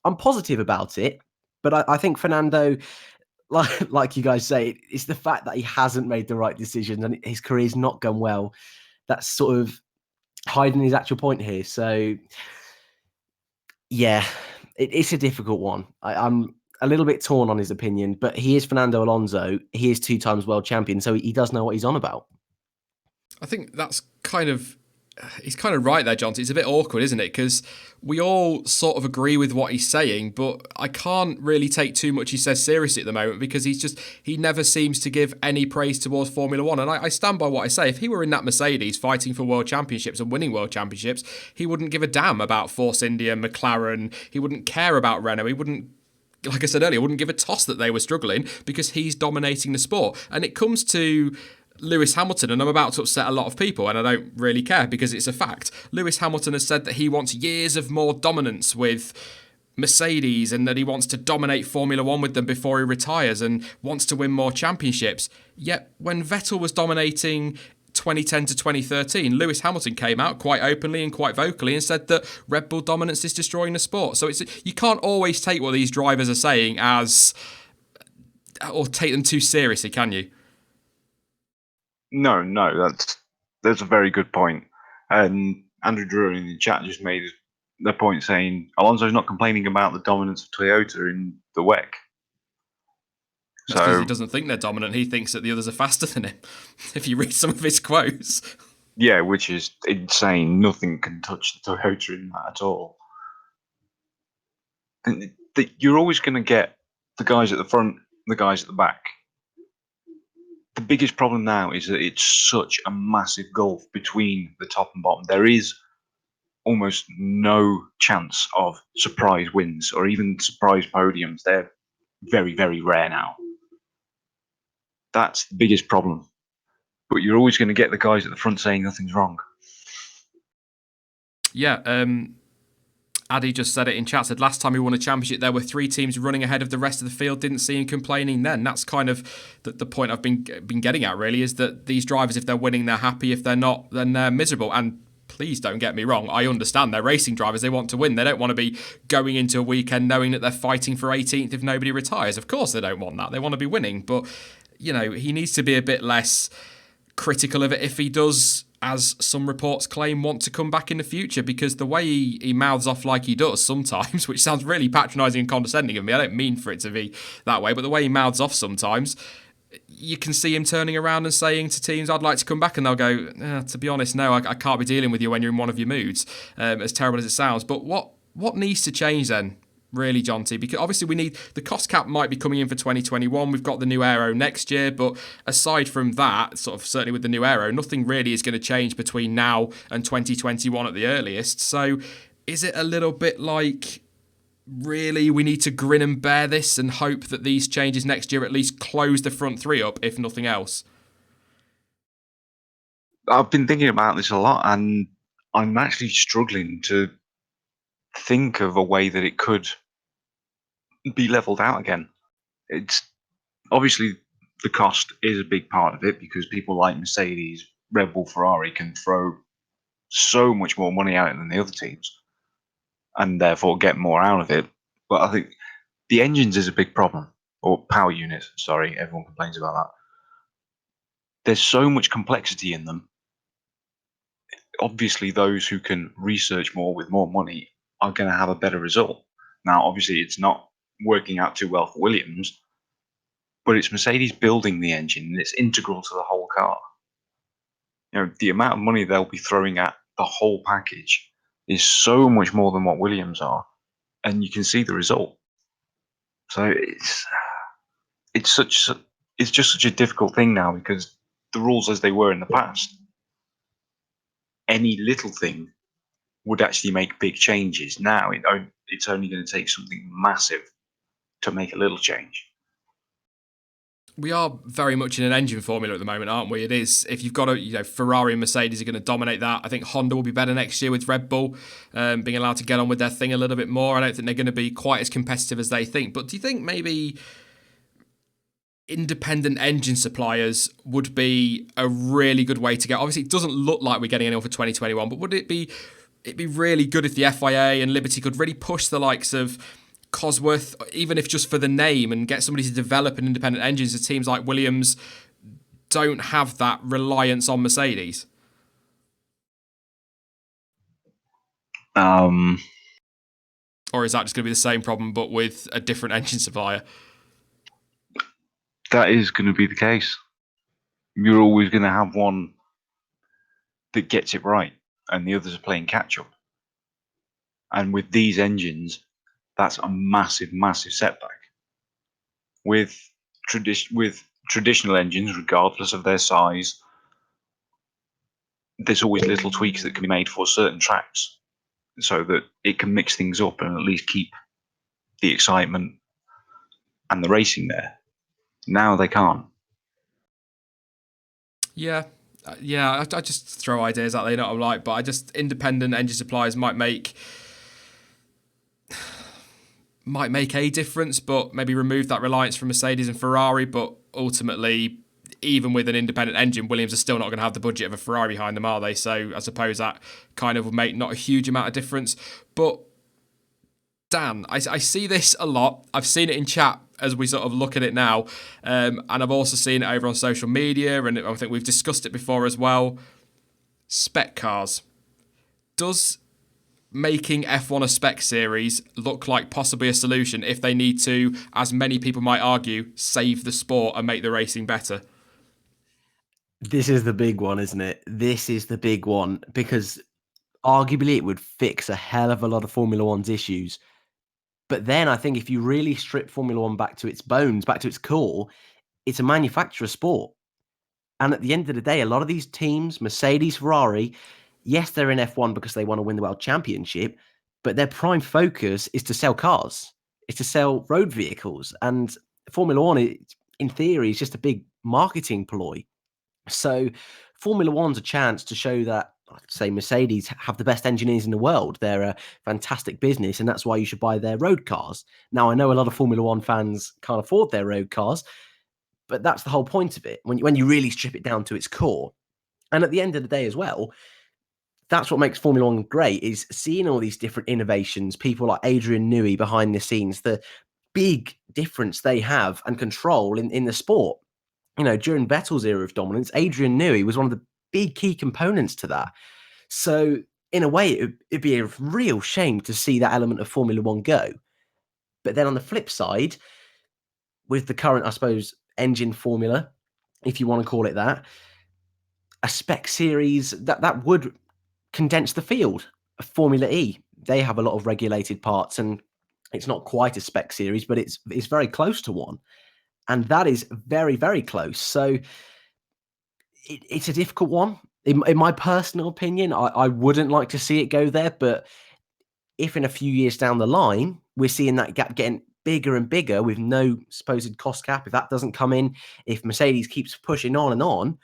I'm positive about it. But I think Fernando, like you guys say, it's the fact that he hasn't made the right decisions and his career's not gone well. That's sort of hiding his actual point here. So, yeah, it's a difficult one. I'm a little bit torn on his opinion, but he is Fernando Alonso. He is 2 times world champion, so he does know what he's on about.
I think that's he's kind of right there, Jonty. It's a bit awkward, isn't it? Because we all sort of agree with what he's saying, but I can't really take too much he says seriously at the moment, because he never seems to give any praise towards Formula One. And I stand by what I say. If he were in that Mercedes fighting for world championships and winning world championships, he wouldn't give a damn about Force India, McLaren. He wouldn't care about Renault. He wouldn't like I said earlier, I wouldn't give a toss that they were struggling because he's dominating the sport. And it comes to Lewis Hamilton, and I'm about to upset a lot of people, and I don't really care because it's a fact. Lewis Hamilton has said that he wants years of more dominance with Mercedes and that he wants to dominate Formula One with them before he retires and wants to win more championships. Yet when Vettel was dominating 2010 to 2013, Lewis Hamilton came out quite openly and quite vocally and said that Red Bull dominance is destroying the sport. So you can't always take what these drivers are saying as, or take them too seriously, can you?
No, that's a very good point. And Andrew Drew in the chat just made the point saying Alonso's not complaining about the dominance of Toyota in the WEC.
That's because he doesn't think they're dominant. He thinks that the others are faster than him. If you read some of his quotes.
Yeah, which is insane. Nothing can touch the Toyota in that at all. And you're always going to get the guys at the front, the guys at the back. The biggest problem now is that it's such a massive gulf between the top and bottom. There is almost no chance of surprise wins or even surprise podiums. They're very, very rare now. That's the biggest problem. But you're always going to get the guys at the front saying nothing's wrong.
Yeah, Addy just said it in chat, said last time he won a championship there were 3 teams running ahead of the rest of the field, didn't see him complaining then. That's kind of the point I've been getting at, really, is that these drivers, if they're winning, they're happy. If they're not, then they're miserable. And please don't get me wrong, I understand they're racing drivers, they want to win. They don't want to be going into a weekend knowing that they're fighting for 18th if nobody retires. Of course they don't want that. They want to be winning. But, you know, he needs to be a bit less critical of it if he does, as some reports claim, want to come back in the future, because the way he mouths off like he does sometimes, which sounds really patronising and condescending of me, I don't mean for it to be that way, but the way he mouths off sometimes, you can see him turning around and saying to teams, I'd like to come back, and they'll go, to be honest, no, I can't be dealing with you when you're in one of your moods, as terrible as it sounds. But what needs to change then, really, Jonty? Because obviously we need, the cost cap might be coming in for 2021. We've got the new aero next year, but aside from that, sort of certainly with the new aero, nothing really is going to change between now and 2021 at the earliest. So is it a little bit like, really, we need to grin and bear this and hope that these changes next year at least close the front 3 up, if nothing else?
I've been thinking about this a lot, and I'm actually struggling to think of a way that it could be leveled out again. It's obviously the cost is a big part of it, because people like Mercedes, Red Bull, Ferrari can throw so much more money at it than the other teams, and therefore get more out of it. But I think the engines is a big problem, or power units. Sorry, everyone complains about that. There's so much complexity in them. Obviously, those who can research more with more money are going to have a better result. Now, obviously, it's not working out too well for Williams, but it's Mercedes building the engine, and it's integral to the whole car. You know, the amount of money they'll be throwing at the whole package is so much more than what Williams are, and you can see the result. So it's just such a difficult thing now, because the rules as they were in the past, any little thing would actually make big changes. Now it's only going to take something massive to make a little change.
We are very much in an engine formula at the moment, aren't we? It is. If you've got Ferrari and Mercedes are going to dominate that. I think Honda will be better next year with Red Bull being allowed to get on with their thing a little bit more. I don't think they're going to be quite as competitive as they think. But do you think maybe independent engine suppliers would be a really good way to go? Obviously, it doesn't look like we're getting anyone for 2021, but would it'd be really good if the FIA and Liberty could really push the likes of Cosworth, even if just for the name, and get somebody to develop an independent engine, so teams like Williams don't have that reliance on Mercedes? Or is that just going to be the same problem but with a different engine supplier?
That is going to be the case. You're always going to have one that gets it right, and the others are playing catch up. And with these engines, that's a massive, massive setback. With traditional engines, regardless of their size, there's always little tweaks that can be made for certain tracks, so that it can mix things up and at least keep the excitement and the racing there. Now they can't.
Yeah. I just throw ideas out there, you know what I'm like, but I just independent engine suppliers might make a difference, but maybe remove that reliance from Mercedes and Ferrari. But ultimately, even with an independent engine, Williams are still not going to have the budget of a Ferrari behind them, are they? So I suppose that kind of would make not a huge amount of difference. But Dan, I see this a lot. I've seen it in chat as we sort of look at it now. And I've also seen it over on social media, and I think we've discussed it before as well. Spec cars. Does making F1 a spec series look like possibly a solution if they need to, as many people might argue, save the sport and make the racing better?
This is the big one, isn't it? This is the big one, because arguably it would fix a hell of a lot of Formula One's issues. But then I think if you really strip Formula One back to its bones, back to its core, it's a manufacturer sport. And at the end of the day, a lot of these teams, Mercedes, Ferrari, yes, they're in F1 because they want to win the world championship, but their prime focus is to sell cars. It's to sell road vehicles. And Formula One, in theory, is just a big marketing ploy. So Formula One's a chance to show that, I'd say, Mercedes have the best engineers in the world. They're a fantastic business, and that's why you should buy their road cars. Now, I know a lot of Formula One fans can't afford their road cars, but that's the whole point of it when you really strip it down to its core. And at the end of the day as well, that's what makes Formula One great, is seeing all these different innovations, people like Adrian Newey behind the scenes, the big difference they have and control in the sport. You know, during Vettel's era of dominance, Adrian Newey was one of the big key components to that. So in a way, it'd be a real shame to see that element of Formula One go. But then on the flip side, with the current, I suppose, engine formula, if you want to call it that, a spec series that would condense the field. Formula E, they have a lot of regulated parts, and it's not quite a spec series, but it's very close to one. And that is very, very close. So it's a difficult one. In my personal opinion, I wouldn't like to see it go there. But if in a few years down the line, we're seeing that gap getting bigger and bigger with no supposed cost cap, if that doesn't come in, if Mercedes keeps pushing on,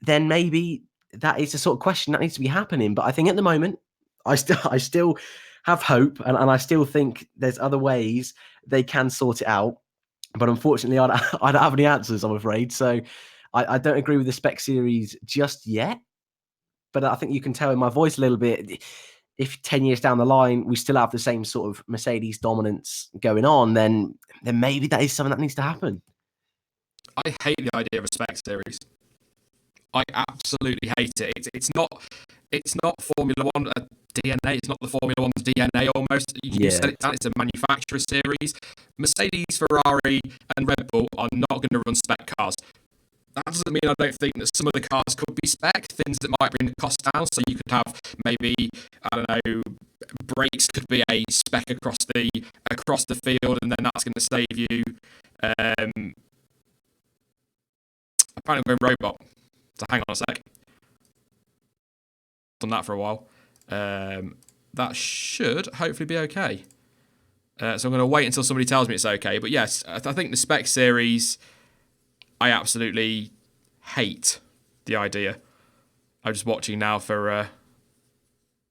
then maybe that is the sort of question that needs to be happening. But I think at the moment, I still have hope, and I still think there's other ways they can sort it out. But unfortunately, I don't have any answers, I'm afraid. So I don't agree with the spec series just yet. But I think you can tell in my voice a little bit, if 10 years down the line, we still have the same sort of Mercedes dominance going on, then maybe that is something that needs to happen.
I hate the idea of a spec series. I absolutely hate it. It's not Formula One DNA. It's not the Formula One's DNA almost. You said it, it's a manufacturer series. Mercedes, Ferrari, and Red Bull are not going to run spec cars. That doesn't mean I don't think that some of the cars could be spec, things that might bring the cost down. So you could have maybe, I don't know, brakes could be a spec across the field, and then that's going to save you. Apparently, I'm going robot. So hang on a sec. Done that for a while. That should hopefully be okay. So I'm going to wait until somebody tells me it's okay. But yes, I think the spec series, I absolutely hate the idea. I'm just watching now for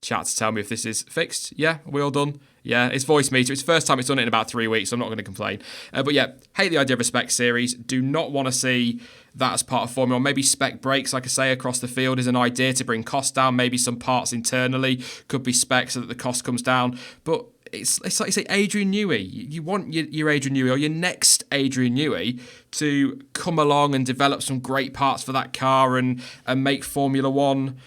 chat to tell me if this is fixed. Yeah, we all done? Yeah, it's voice meter. It's the first time it's done it in about 3 weeks, so I'm not going to complain. But yeah, hate the idea of a spec series. Do not want to see that as part of Formula 1. Maybe spec brakes, like I say, across the field is an idea to bring costs down. Maybe some parts internally could be spec so that the cost comes down. But it's like you say, Adrian Newey. You want your Adrian Newey or your next Adrian Newey to come along and develop some great parts for that car and make Formula 1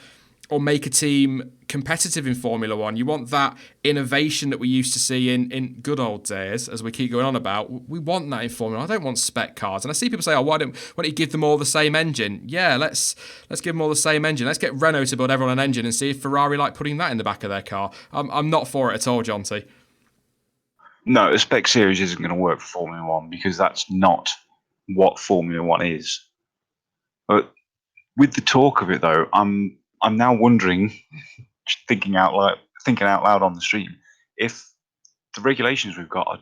or make a team competitive in Formula 1. You want that innovation that we used to see in good old days, as we keep going on about. We want that in Formula 1. I don't want spec cars. And I see people say, why don't you give them all the same engine? Yeah, let's give them all the same engine. Let's get Renault to build everyone an engine and see if Ferrari like putting that in the back of their car. I'm not for it at all, Jonty.
No, a spec series isn't going to work for Formula 1 because that's not what Formula 1 is. But with the talk of it, though, I'm now wondering, thinking out loud on the stream, if the regulations we've got are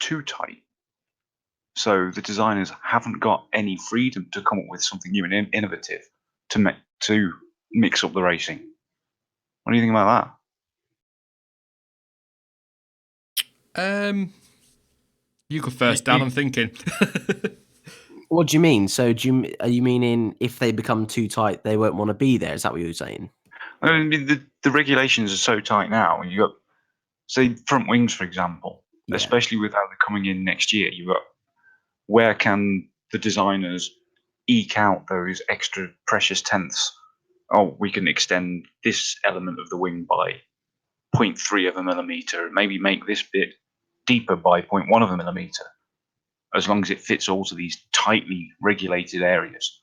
too tight. So the designers haven't got any freedom to come up with something new and innovative to mix up the racing. What do you think about
that? You go first,
that?
Dan. I'm thinking.
What do you mean? So are you meaning if they become too tight, they won't want to be there? Is that what you're saying?
I mean, the regulations are so tight now. You got, say, front wings, for example,
Yeah.
especially with how they're coming in next year. You got, where can the designers eke out those extra precious tenths? Oh, we can extend this element of the wing by 0.3 of a millimeter, maybe make this bit deeper by 0.1 of a millimeter, as long as it fits all to these tightly regulated areas.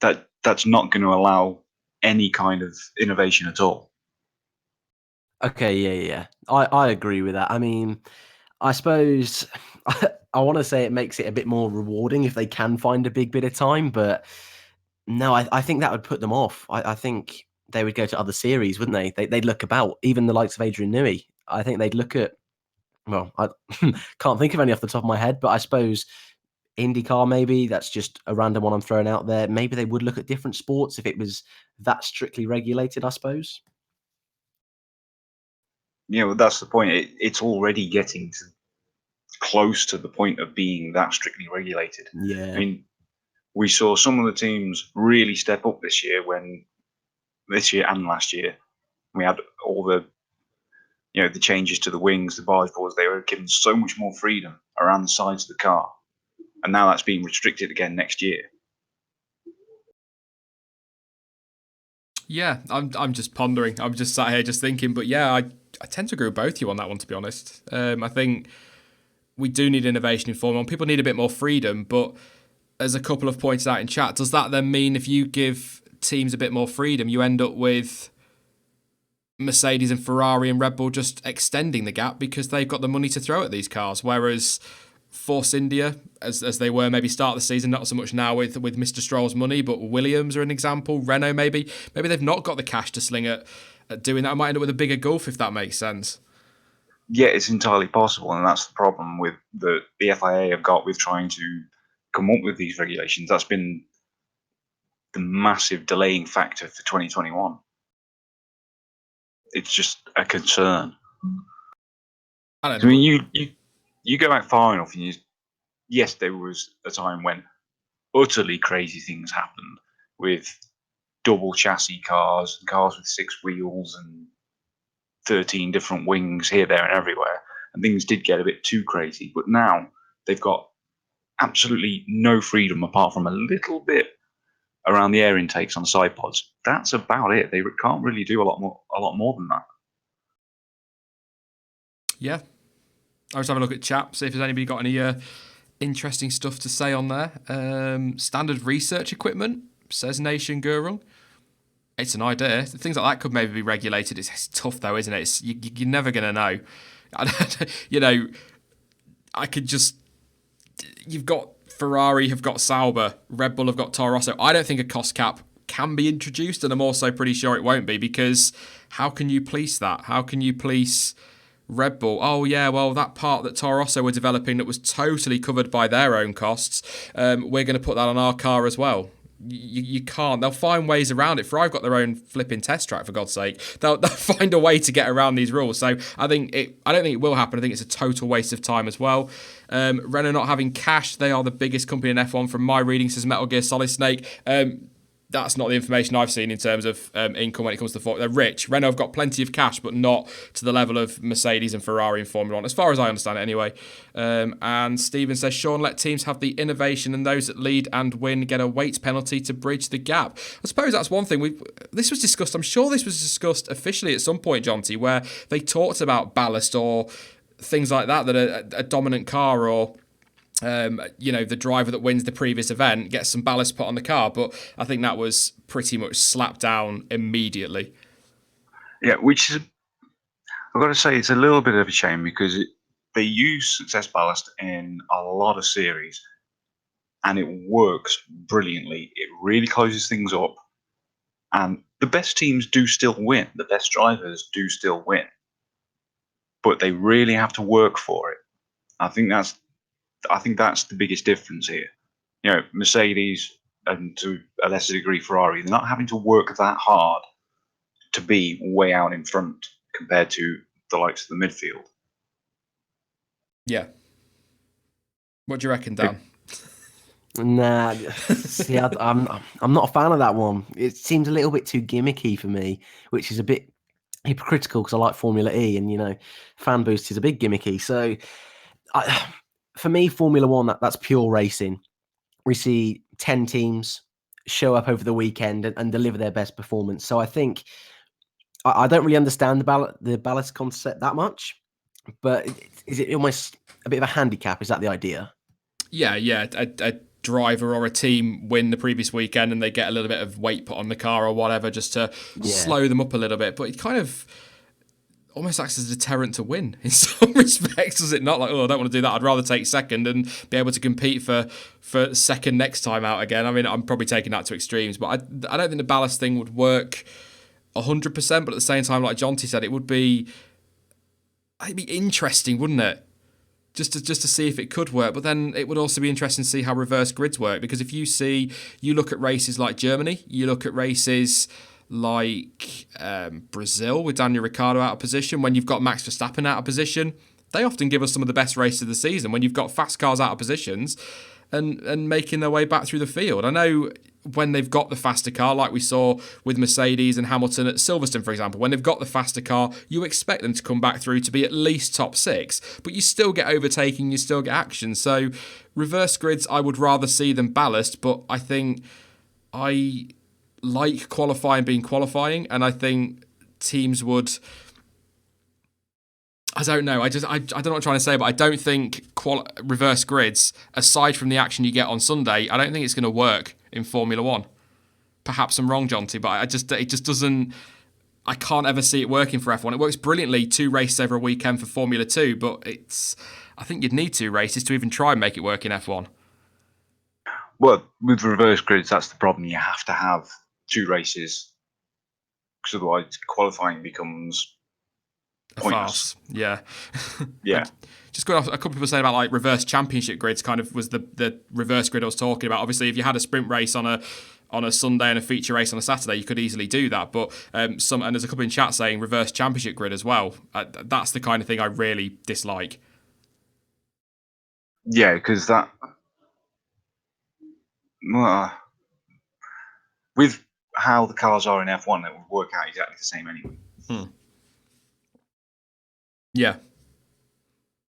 That's not going to allow any kind of innovation at all.
Okay, yeah. I agree with that. I mean, I suppose I want to say it makes it a bit more rewarding if they can find a big bit of time, but no, I think that would put them off. I think they would go to other series, wouldn't they? They'd look about, even the likes of Adrian Newey. I think they'd look at, well, I can't think of any off the top of my head, but I suppose IndyCar, maybe. That's just a random one I'm throwing out there. Maybe they would look at different sports if it was that strictly regulated, I suppose.
Yeah, well, that's the point. It's already getting close to the point of being that strictly regulated.
Yeah.
I mean, we saw some of the teams really step up this year and last year. We had all the the changes to the wings, the barge boards. They were given so much more freedom around the sides of the car, and now that's being restricted again next year.
Yeah, I'm just pondering. I'm just sat here just thinking. But yeah, I tend to agree with both of you on that one, to be honest. I think we do need innovation in Formula 1. People need a bit more freedom, but as a couple of points out in chat, does that then mean if you give teams a bit more freedom, you end up with Mercedes and Ferrari and Red Bull just extending the gap because they've got the money to throw at these cars, whereas Force India, as they were maybe start of the season, not so much now with Mr. Stroll's money, but Williams are an example, Renault maybe they've not got the cash to sling at doing that. I might end up with a bigger gulf, if that makes sense.
Yeah, it's entirely possible, and that's the problem with the FIA have got with trying to come up with these regulations. That's been the massive delaying factor for 2021. It's just a concern.
I don't
I
know.
mean, you go back far enough, and yes, there was a time when utterly crazy things happened with double chassis cars, cars with 6 wheels, and 13 different wings here, there, and everywhere, and things did get a bit too crazy. But now they've got absolutely no freedom apart from a little bit around the air intakes on the side pods. That's about it. They can't really do a lot more than that.
Yeah, I'll just have a look at chat, see if there's anybody got any interesting stuff to say on there. Standard research equipment, says Nation Gurung. It's an idea. Things like that could maybe be regulated. It's tough though, isn't it? You're never going to know. I could just... You've got Ferrari, have got Sauber, Red Bull have got Toro Rosso. I don't think a cost cap can be introduced, and I'm also pretty sure it won't be, because how can you police that? How can you police Red Bull? Oh yeah, well, that part that Toro Rosso were developing that was totally covered by their own costs, we're going to put that on our car as well. You can't. They'll find ways around it. Ferrari've got their own flipping test track, for God's sake. They'll find a way to get around these rules. So I don't think it will happen. I think it's a total waste of time as well. Renault not having cash. They are the biggest company in F1 from my reading, says Metal Gear Solid Snake. That's not the information I've seen in terms of income when it comes to they're rich. Renault have got plenty of cash, but not to the level of Mercedes and Ferrari in Formula 1, as far as I understand it anyway. And Stephen says, Sean, let teams have the innovation and those that lead and win get a weight penalty to bridge the gap. I suppose that's one thing. This was discussed, I'm sure this was discussed officially at some point, Jonty, where they talked about ballast or things like that a dominant car or... the driver that wins the previous event gets some ballast put on the car, but I think that was pretty much slapped down immediately.
Yeah, which is, I've got to say, it's a little bit of a shame because they use success ballast in a lot of series, and it works brilliantly. It really closes things up, and the best teams do still win. The best drivers do still win, but they really have to work for it. I think that's I think that's the biggest difference here. Mercedes and to a lesser degree Ferrari, they're not having to work that hard to be way out in front compared to the likes of the midfield.
Yeah. What do you reckon, Dan?
Nah, see, I'm not a fan of that one. It seems a little bit too gimmicky for me, which is a bit hypocritical because I like Formula E, and fan boost is a big gimmicky. So, for me, Formula One that's pure racing. We see 10 teams show up over the weekend and deliver their best performance. So I think I don't really understand the ballast concept that much, but is it almost a bit of a handicap? Is that the idea?
Yeah. A driver or a team win the previous weekend and they get a little bit of weight put on the car or whatever just to slow them up a little bit. But it kind of almost acts as a deterrent to win in some respects, does it not? Like, I don't want to do that. I'd rather take second and be able to compete for second next time out again. I mean, I'm probably taking that to extremes, but I don't think the ballast thing would work 100%. But at the same time, like Jonty said, it'd be interesting, wouldn't it? Just to see if it could work, but then it would also be interesting to see how reverse grids work, because if you look at races like Germany, you look at races like Brazil with Daniel Ricciardo out of position, when you've got Max Verstappen out of position, they often give us some of the best races of the season when you've got fast cars out of positions and making their way back through the field. I know when they've got the faster car, like we saw with Mercedes and Hamilton at Silverstone, for example, when they've got the faster car, you expect them to come back through to be at least top 6, but you still get overtaking, you still get action. So reverse grids, I would rather see than ballast, but I think I like qualifying being qualifying, and I think teams would... I don't know. I don't know what I'm trying to say, but I don't think reverse grids, aside from the action you get on Sunday, I don't think it's going to work in Formula One. Perhaps I'm wrong, Jonty, but it just doesn't. I can't ever see it working for F1. It works brilliantly 2 races every weekend for Formula 2, but I think you'd need 2 races to even try and make it work in F1.
Well, with reverse grids, that's the problem. You have to have 2 races, because otherwise qualifying becomes pointless.
Farce. Yeah.
Yeah.
Just going off, a couple of people saying about like reverse championship grids kind of was the reverse grid I was talking about. Obviously, if you had a sprint race on a Sunday and a feature race on a Saturday, you could easily do that. But and there's a couple in chat saying reverse championship grid as well. That's the kind of thing I really dislike.
Yeah, because that... with how the cars are in F1, it would work out exactly the same anyway.
Yeah.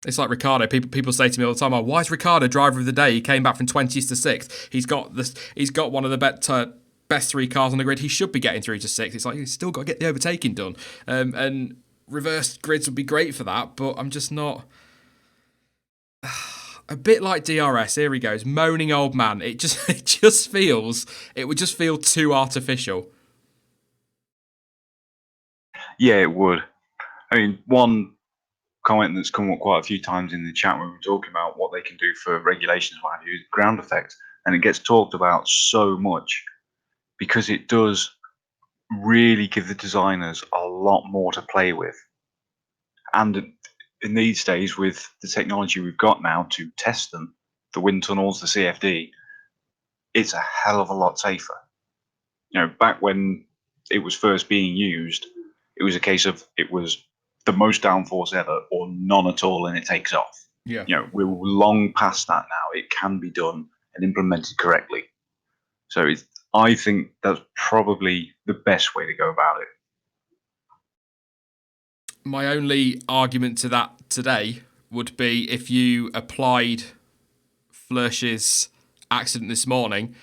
It's like Ricciardo. People say to me all the time, why is Ricciardo driver of the day? He came back from 20th to 6th. He's got one of the best 3 cars on the grid. He should be getting through to 6th. It's like he's still got to get the overtaking done. And reverse grids would be great for that, but I'm just not... A bit like DRS, here he goes, moaning old man. It would just feel too artificial.
Yeah, it would. I mean, one comment that's come up quite a few times in the chat when we were talking about what they can do for regulations, what have you, is ground effect. And it gets talked about so much because it does really give the designers a lot more to play with. And in these days, with the technology we've got now to test them, the wind tunnels, the CFD, it's a hell of a lot safer. Back when it was first being used, it was a case of it was the most downforce ever or none at all and it takes off.
Yeah.
We're long past that now. It can be done and implemented correctly. So I think that's probably the best way to go about it.
My only argument to that today would be if you applied Floersch's accident this morning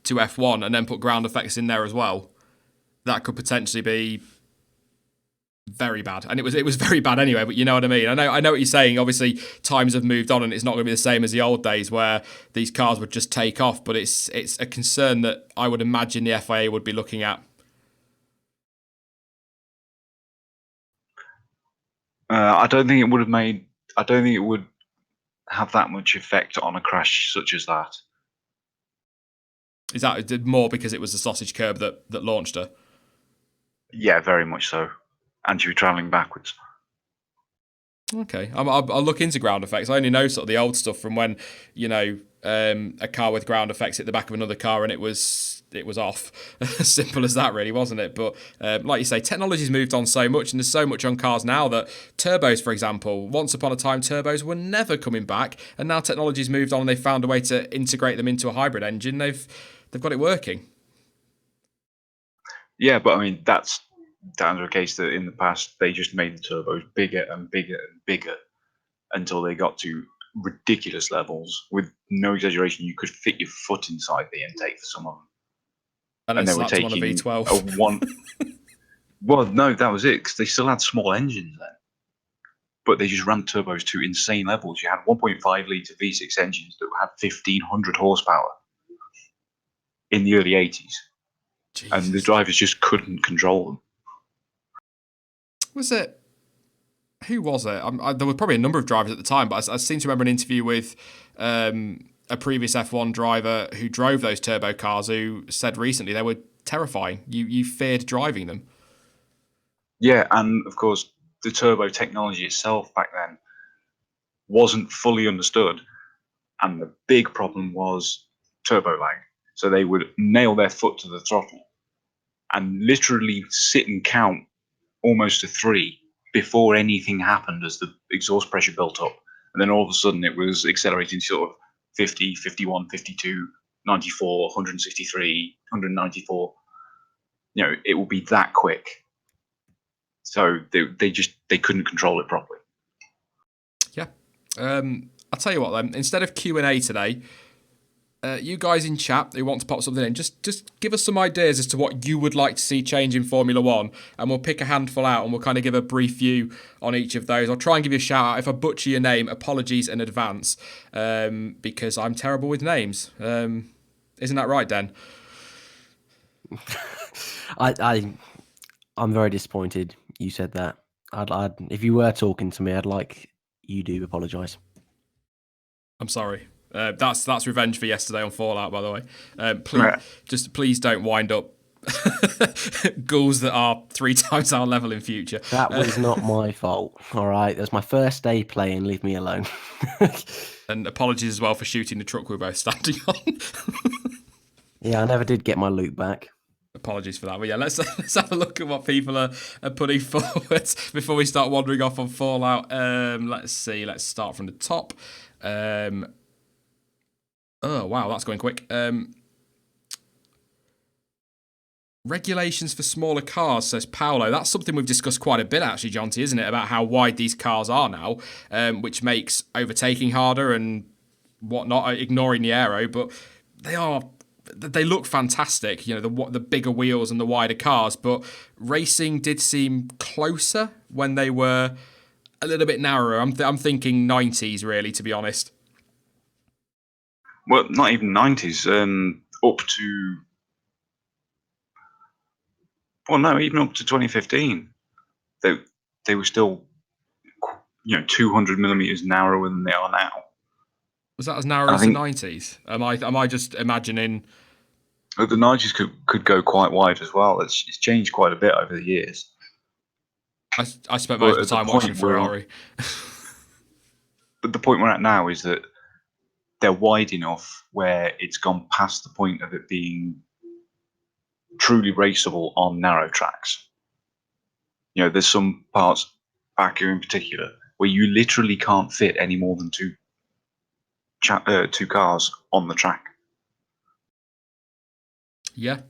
to F1 and then put ground effects in there as well, that could potentially be very bad. And it was very bad anyway, but you know what I mean? I know what you're saying. Obviously, times have moved on and it's not going to be the same as the old days where these cars would just take off, but it's a concern that I would imagine the FIA would be looking at.
I don't think it would have that much effect on a crash such as that.
Is that more because it was the sausage curb that launched her?
Yeah, very much so. And she was travelling backwards.
Okay, I'll look into ground effects. I only know sort of the old stuff from when, a car with ground effects hit the back of another car and it was off. Simple as that, really, wasn't it? But like you say, technology's moved on so much, and there's so much on cars now that turbos, for example, once upon a time turbos were never coming back, and now technology's moved on and they've found a way to integrate them into a hybrid engine. They've got it working.
Yeah, but I mean that's down to a case that in the past they just made the turbos bigger and bigger and bigger until they got to ridiculous levels. With no exaggeration, you could fit your foot inside the intake for some of them,
And
and
then
they were
slapped them on a
taking
V12.
a one. Well, no, that was it because they still had small engines then, but they just ran turbos to insane levels. You had 1.5 litre V6 engines that had 1,500 horsepower in the early 80s, and the
Jesus.
drivers just couldn't control them.
Was it? Who was it? There were probably a number of drivers at the time, but I seem to remember an interview with a previous F1 driver who drove those turbo cars who said recently they were terrifying. You feared driving them.
Yeah, and of course, the turbo technology itself back then wasn't fully understood, and the big problem was turbo lag. So they would nail their foot to the throttle and literally sit and count almost to 3 before anything happened as the exhaust pressure built up. And then all of a sudden it was accelerating sort of 50, 51, 52, 94, 163, 194. It will be that quick. So they couldn't control it properly.
Yeah. I'll tell you what then. Instead of Q&A today, you guys in chat who want to pop something in, just give us some ideas as to what you would like to see change in Formula One, and we'll pick a handful out and we'll kind of give a brief view on each of those. I'll try and give you a shout out. If I butcher your name, apologies in advance, because I'm terrible with names. Isn't that right, Dan?
I'm very disappointed you said that. I'd if you were talking to me, I'd like you to apologise.
I'm sorry. That's revenge for yesterday on Fallout, by the way. Please don't wind up ghouls that are 3 times our level in future.
That was not my fault. All right, that's my first day playing. Leave me alone.
And apologies as well for shooting the truck we were both standing on.
Yeah, I never did get my loot back.
Apologies for that. But yeah, let's have a look at what people are putting forward before we start wandering off on Fallout. Let's see. Let's start from the top. Oh, wow, that's going quick. Regulations for smaller cars, says Paolo. That's something we've discussed quite a bit, actually, Jonty, isn't it? About how wide these cars are now, which makes overtaking harder and whatnot, ignoring the aero. But they look fantastic, the bigger wheels and the wider cars. But racing did seem closer when they were a little bit narrower. I'm thinking 90s, really, to be honest.
Well, not even 90s. Up to... Well, no, even up to 2015. They were still, 200 millimeters narrower than they are now.
Was that as narrow as the 90s? Am I just imagining?
The 90s could go quite wide as well. It's changed quite a bit over the years.
I spent most of the time watching Ferrari.
But the point we're at now is that they're wide enough where it's gone past the point of it being truly raceable on narrow tracks. There's some parts, Baku in particular, where you literally can't fit any more than two cars on the track.
Yeah.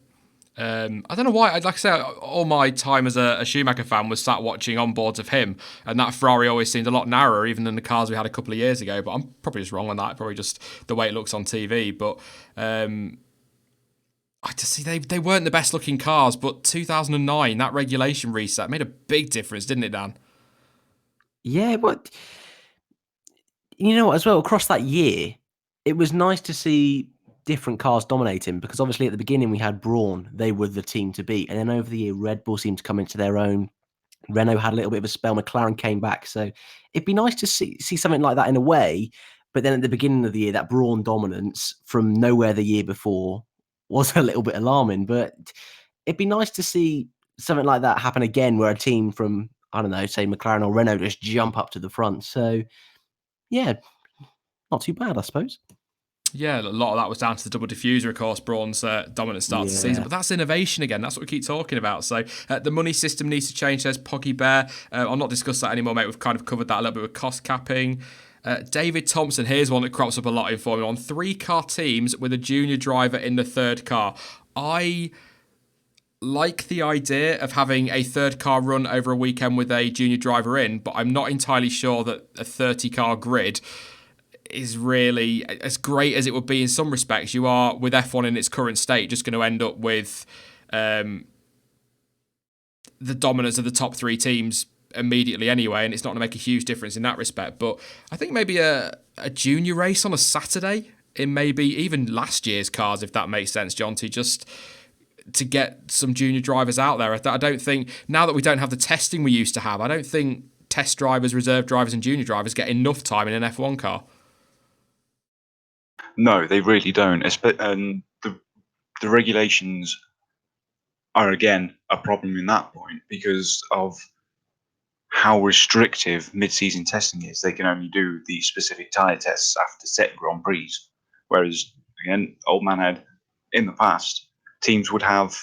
I don't know why. Like I say, all my time as a Schumacher fan was sat watching onboards of him, and that Ferrari always seemed a lot narrower even than the cars we had a couple of years ago. But I'm probably just wrong on that. Probably just the way it looks on TV. But I just see they weren't the best looking cars. But 2009, that regulation reset made a big difference, didn't it, Dan?
Yeah, but as well, across that year, it was nice to see different cars dominating, because obviously at the beginning we had Brawn, they were the team to beat, and then over the year Red Bull seemed to come into their own. Renault had a little bit of a spell, McLaren came back, so it'd be nice to see something like that in a way. But then at the beginning of the year, that Brawn dominance from nowhere the year before was a little bit alarming. But it'd be nice to see something like that happen again, where a team from I don't know, say McLaren or Renault just jump up to the front. So, yeah, not too bad, I suppose.
Yeah, a lot of that was down to the double diffuser, of course, Braun's dominant start to the season. But that's innovation again. That's what we keep talking about. So the money system needs to change, says Poggy Bear. I'll not discuss that anymore, mate. We've kind of covered that a little bit with cost capping. David Thompson, here's one that crops up a lot in Formula 1. 3-car teams with a junior driver in the third car. I like the idea of having a third car run over a weekend with a junior driver in, but I'm not entirely sure that a 30-car grid is really as great as it would be in some respects. You are, with F1 in its current state, just going to end up with the dominance of the top 3 teams immediately anyway, and it's not going to make a huge difference in that respect. But I think maybe a junior race on a Saturday in maybe even last year's cars, if that makes sense, Jonty, just to get some junior drivers out there. I don't think, now that we don't have the testing we used to have, I don't think test drivers, reserve drivers and junior drivers get enough time in an F1 car.
No, they really don't. And the regulations are, again, a problem in that point because of how restrictive mid-season testing is. They can only do the specific tyre tests after set Grand Prix. Whereas, again, Old Man had, in the past, teams would have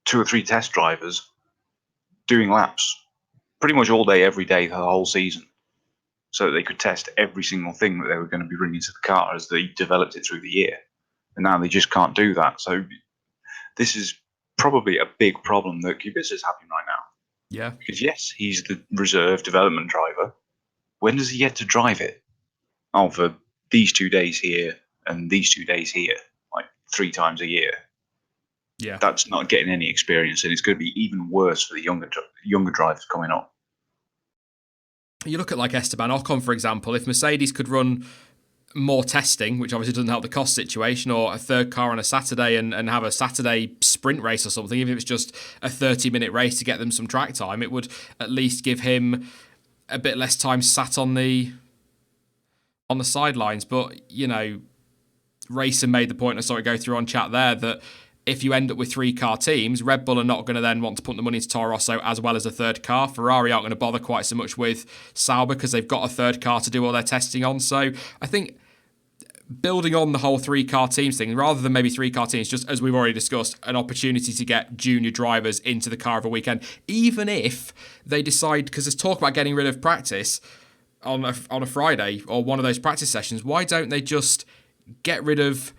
2 or 3 test drivers doing laps pretty much all day, every day, the whole season, so that they could test every single thing that they were going to be bringing to the car as they developed it through the year. And now they just can't do that. So this is probably a big problem that Kubica is having right now.
Yeah.
Because yes, he's the reserve development driver. When does he get to drive it? Oh, for these 2 days here and these 2 days here, like 3 times a year.
Yeah.
That's not getting any experience, and it's going to be even worse for the younger drivers coming up.
You look at like Esteban Ocon, for example. If Mercedes could run more testing, which obviously doesn't help the cost situation, or a third car on a Saturday and have a Saturday sprint race or something, even if it's just a 30-minute race to get them some track time, it would at least give him a bit less time sat on the sidelines. But, you know, Racer made the point, I saw it go through on chat there, that if you end up with 3-car teams, Red Bull are not going to then want to put the money into Toro Rosso as well as a third car. Ferrari aren't going to bother quite so much with Sauber because they've got a third car to do all their testing on. So I think building on the whole 3-car teams thing, rather than maybe 3-car teams, just as we've already discussed, an opportunity to get junior drivers into the car of a weekend, even if they decide, because there's talk about getting rid of practice on a Friday or one of those practice sessions, why don't they just get rid of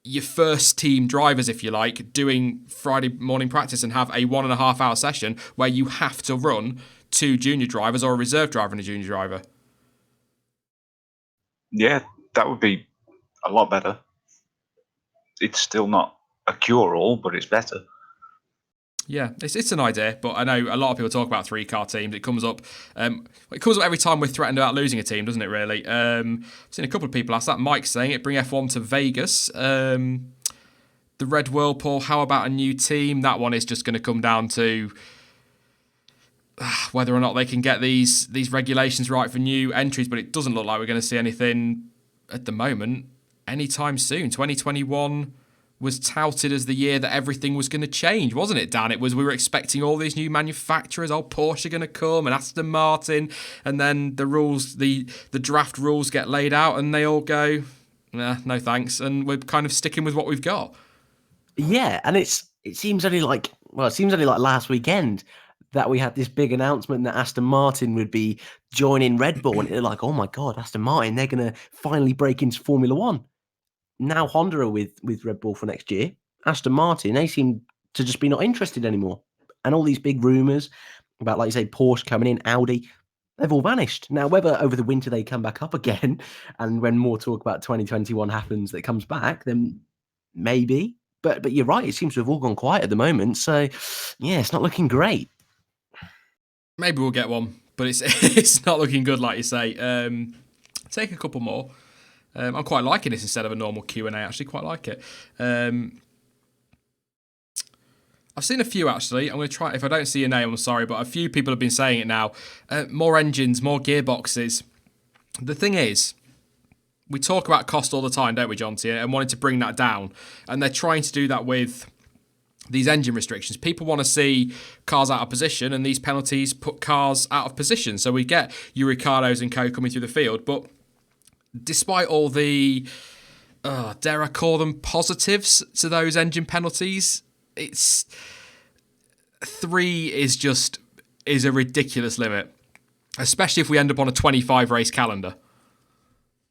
your first team drivers, if you like, doing Friday morning practice and have a 1.5 hour session where you have to run 2 junior drivers or a reserve driver and a junior driver?
Yeah, that would be a lot better. It's still not a cure-all, but it's better.
Yeah, it's an idea, but I know a lot of people talk about 3-car teams. It comes up every time we're threatened about losing a team, doesn't it, really? I've seen a couple of people ask that. Mike's saying it, bring F1 to Vegas. The Red Whirlpool, how about a new team? That one is just going to come down to whether or not they can get these regulations right for new entries, but it doesn't look like we're going to see anything at the moment anytime soon. 2021 was touted as the year that everything was going to change, wasn't it, Dan? It was, we were expecting all these new manufacturers, Porsche are going to come and Aston Martin, and then the rules, the draft rules get laid out and they all go, nah, no thanks, and we're kind of sticking with what we've got.
Yeah, and it seems only like last weekend that we had this big announcement that Aston Martin would be joining Red Bull, and they're like, oh my God, Aston Martin, they're going to finally break into Formula One. Now Honda are with Red Bull for next year. Aston Martin, they seem to just be not interested anymore. And all these big rumours about, like you say, Porsche coming in, Audi, they've all vanished. Now, whether over the winter they come back up again, and when more talk about 2021 happens that comes back, then maybe. But you're right, it seems to have all gone quiet at the moment. So, yeah, it's not looking great.
Maybe we'll get one, but it's not looking good, like you say. Take a couple more. I'm quite liking this instead of a normal Q&A. I actually quite like it. I've seen a few, actually. I'm going to try. If I don't see your name, I'm sorry, but a few people have been saying it now. More engines, more gearboxes. The thing is, we talk about cost all the time, don't we, Jonty, and wanting to bring that down. And they're trying to do that with these engine restrictions. People want to see cars out of position, and these penalties put cars out of position. So we get your Ricardos and co coming through the field. But despite all the, dare I call them positives to those engine penalties, it's 3 is a ridiculous limit, especially if we end up on a 25 race calendar.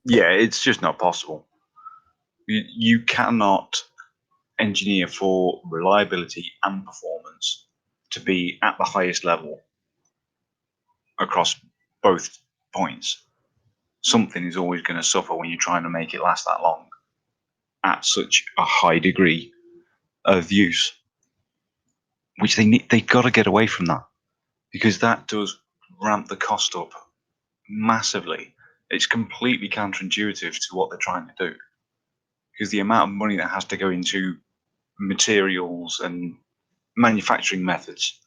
Yeah, it's just not possible. You cannot engineer for reliability and performance to be at the highest level across both points. Something is always going to suffer when you're trying to make it last that long at such a high degree of use, which they got to get away from that, because that does ramp the cost up massively. It's completely counterintuitive to what they're trying to do, because the amount of money that has to go into materials and manufacturing methods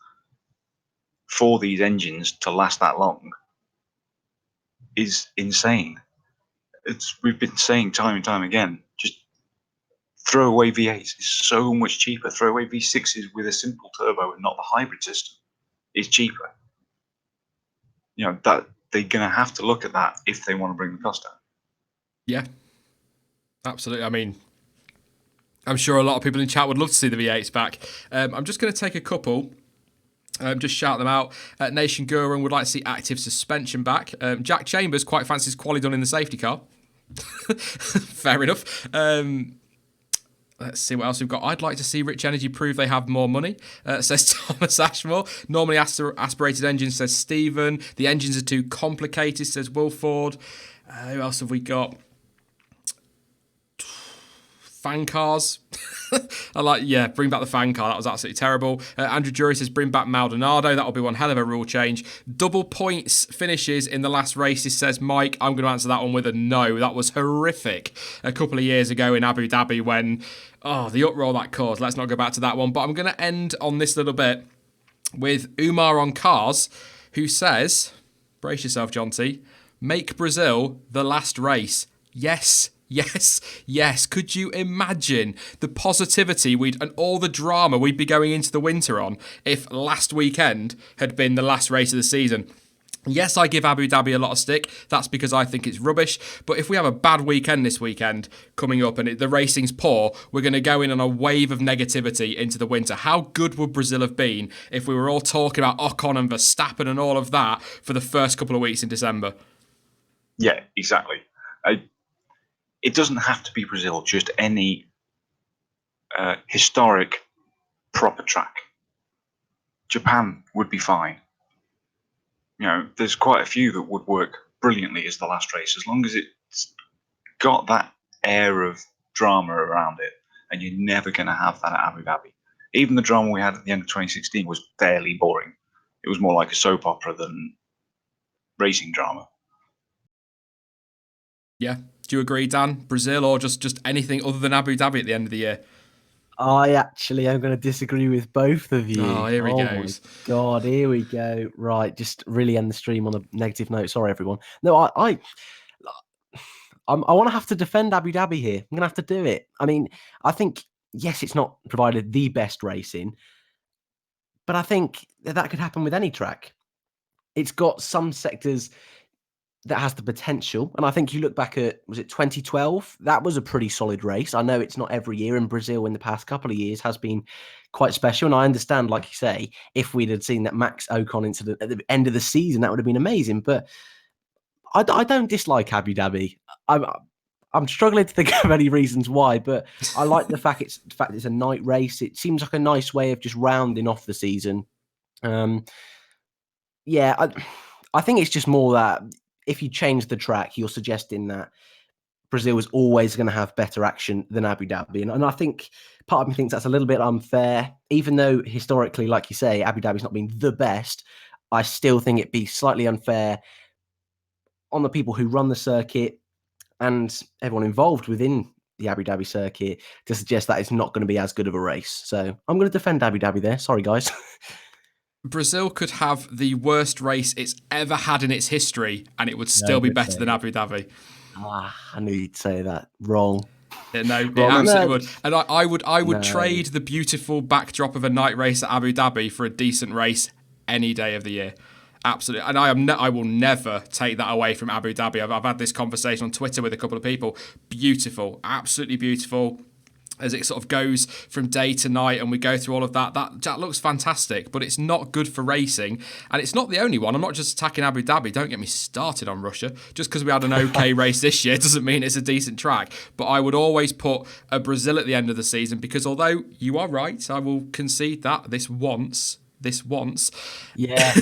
for these engines to last that long is insane. We've been saying time and time again, just throw away V8s. It's so much cheaper. Throw away V6s with a simple turbo and not the hybrid system. It's cheaper. That they're going to have to look at that if they want to bring the cost down.
Yeah, absolutely. I mean, I'm sure a lot of people in chat would love to see the V8s back. I'm just going to take a couple. Just shout them out. Nation Gurung would like to see active suspension back. Jack Chambers quite fancies quali done in the safety car. Fair enough. Let's see what else we've got. I'd like to see Rich Energy prove they have more money, says Thomas Ashmore. Normally aspirated engines, says Stephen. The engines are too complicated, says Wilford. Who else have we got? Fan cars. Bring back the fan car. That was absolutely terrible. Andrew Jury says bring back Maldonado. That'll be one hell of a rule change. Double points finishes in the last races, says Mike. I'm going to answer that one with a no. That was horrific a couple of years ago in Abu Dhabi when, the uproar that caused. Let's not go back to that one. But I'm going to end on this little bit with Umar on cars, who says, brace yourself, Jonty, make Brazil the last race. Yes. Could you imagine the positivity and all the drama we'd be going into the winter on if last weekend had been the last race of the season? Yes, I give Abu Dhabi a lot of stick. That's because I think it's rubbish. But if we have a bad weekend this weekend coming up and the racing's poor, we're going to go in on a wave of negativity into the winter. How good would Brazil have been if we were all talking about Ocon and Verstappen and all of that for the first couple of weeks in December?
Yeah, exactly. It doesn't have to be Brazil, just any historic proper track. Japan would be fine. There's quite a few that would work brilliantly as the last race, as long as it's got that air of drama around it, and you're never going to have that at Abu Dhabi. Even the drama we had at the end of 2016 was fairly boring. It was more like a soap opera than racing drama.
Yeah. Do you agree, Dan? Brazil or just anything other than Abu Dhabi at the end of the year?
I actually am going to disagree with both of you.
Oh, here he goes.
My God, here we go. Right, just really end the stream on a negative note. Sorry, everyone. No, I want to have to defend Abu Dhabi here. I'm going to have to do it. I mean, I think, yes, it's not provided the best racing, but I think that could happen with any track. It's got some sectors that has the potential. And I think you look back at, was it 2012? That was a pretty solid race. I know it's not every year, and Brazil in the past couple of years has been quite special. And I understand, like you say, if we'd had seen that Max Ocon incident at the end of the season, that would have been amazing. But I don't dislike Abu Dhabi. I'm struggling to think of any reasons why, but I like the fact it's a night race. It seems like a nice way of just rounding off the season. I think it's just more that if you change the track, you're suggesting that Brazil is always going to have better action than Abu Dhabi. And I think part of me thinks that's a little bit unfair. Even though historically, like you say, Abu Dhabi's not been the best, I still think it'd be slightly unfair on the people who run the circuit and everyone involved within the Abu Dhabi circuit to suggest that it's not going to be as good of a race. So I'm going to defend Abu Dhabi there. Sorry, guys.
Brazil could have the worst race it's ever had in its history, and it would still be better than Abu Dhabi.
I knew you'd say that. Wrong.
No, it
Well,
absolutely
no,
would. And I would
no.
trade the beautiful backdrop of a night race at Abu Dhabi for a decent race any day of the year. Absolutely. And I will never take that away from Abu Dhabi. I've had this conversation on Twitter with a couple of people. Beautiful, absolutely beautiful. As it sort of goes from day to night and we go through all of that looks fantastic, but it's not good for racing. And it's not the only one. I'm not just attacking Abu Dhabi. Don't get me started on Russia. Just because we had an okay race this year doesn't mean it's a decent track. But I would always put a Brazil at the end of the season because although you are right, I will concede that this once.
Yeah.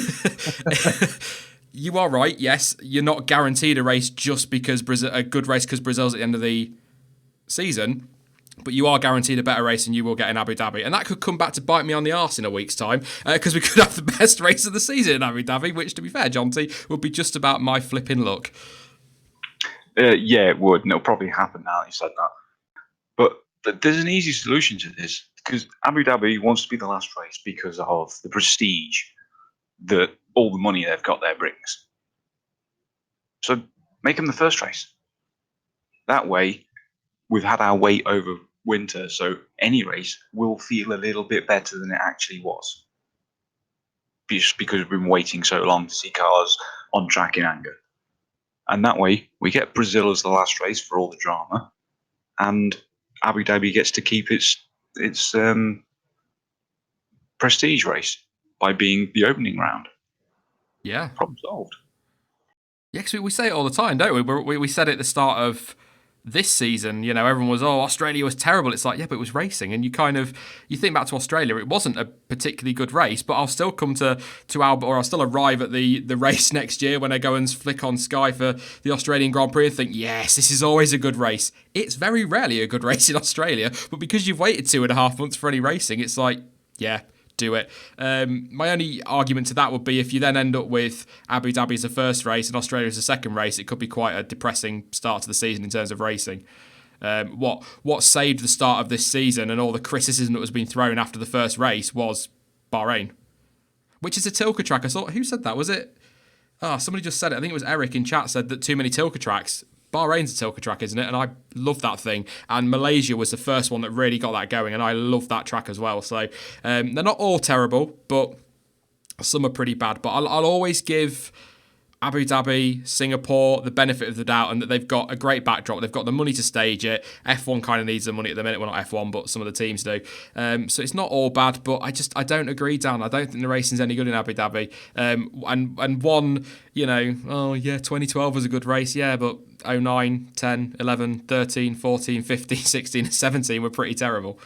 You are right, yes. You're not guaranteed a race just because a good race because Brazil's at the end of the season. But you are guaranteed a better race than you will get in Abu Dhabi. And that could come back to bite me on the arse in a week's time because we could have the best race of the season in Abu Dhabi, which, to be fair, Jonty, would be just about my flipping luck.
Yeah, it would. And it'll probably happen now that you said that. But there's an easy solution to this because Abu Dhabi wants to be the last race because of the prestige that all the money they've got there brings. So make them the first race. That way, we've had our wait over winter, so any race will feel a little bit better than it actually was. Just because we've been waiting so long to see cars on track in anger. And that way, we get Brazil as the last race for all the drama, and Abu Dhabi gets to keep its prestige race by being the opening round.
Yeah.
Problem solved.
Yeah, because we say it all the time, don't we? We said it at the start of this season, everyone was, Australia was terrible. It's like, yeah, but it was racing. And you think back to Australia, it wasn't a particularly good race, but I'll still come to Albert, or I'll still arrive at the race next year when I go and flick on Sky for the Australian Grand Prix and think, yes, this is always a good race. It's very rarely a good race in Australia, but because you've waited 2.5 months for any racing, it's like, yeah, do it. My only argument to that would be if you then end up with Abu Dhabi as the first race and Australia as the second race, it could be quite a depressing start to the season in terms of racing. What saved the start of this season and all the criticism that was being thrown after the first race was Bahrain, which is a Tilke track. I saw, who said that? Was it? Somebody just said it. I think it was Eric in chat said that too many Tilke tracks. Bahrain's a Tilke track, isn't it? And I love that thing. And Malaysia was the first one that really got that going, and I love that track as well. So they're not all terrible, but some are pretty bad. But I'll always give Abu Dhabi, Singapore, the benefit of the doubt, and that they've got a great backdrop. They've got the money to stage it. F1 kind of needs the money at the minute. Well, not F1, but some of the teams do. So it's not all bad, but I don't agree, Dan. I don't think the racing's any good in Abu Dhabi. And one, 2012 was a good race, yeah, but 09, 10, 11, 13, 14, 15, 16, and 17 were pretty terrible.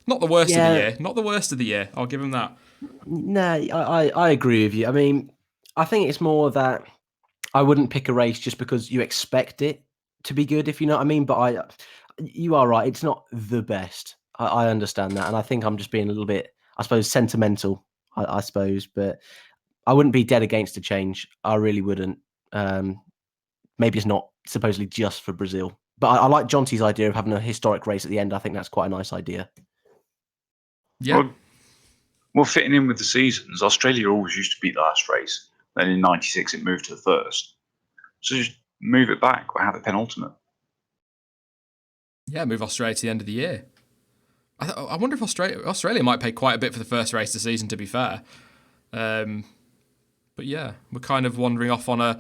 Not the worst of the year. Not the worst of the year. I'll give them that.
No, I agree with you. I mean, I think it's more that I wouldn't pick a race just because you expect it to be good, if you know what I mean. But you are right. It's not the best. I understand that. And I think I'm just being a little bit, I suppose, sentimental, I suppose. But I wouldn't be dead against a change. I really wouldn't. Maybe it's not supposedly just for Brazil. But I like Jonty's idea of having a historic race at the end. I think that's quite a nice idea.
Yeah.
Well, fitting in with the seasons, Australia always used to beat the last race. Then in '96 it moved to the first. So just move it back or have it penultimate.
Yeah, move Australia to the end of the year. I wonder if Australia might pay quite a bit for the first race of the season, to be fair. But yeah, we're kind of wandering off on a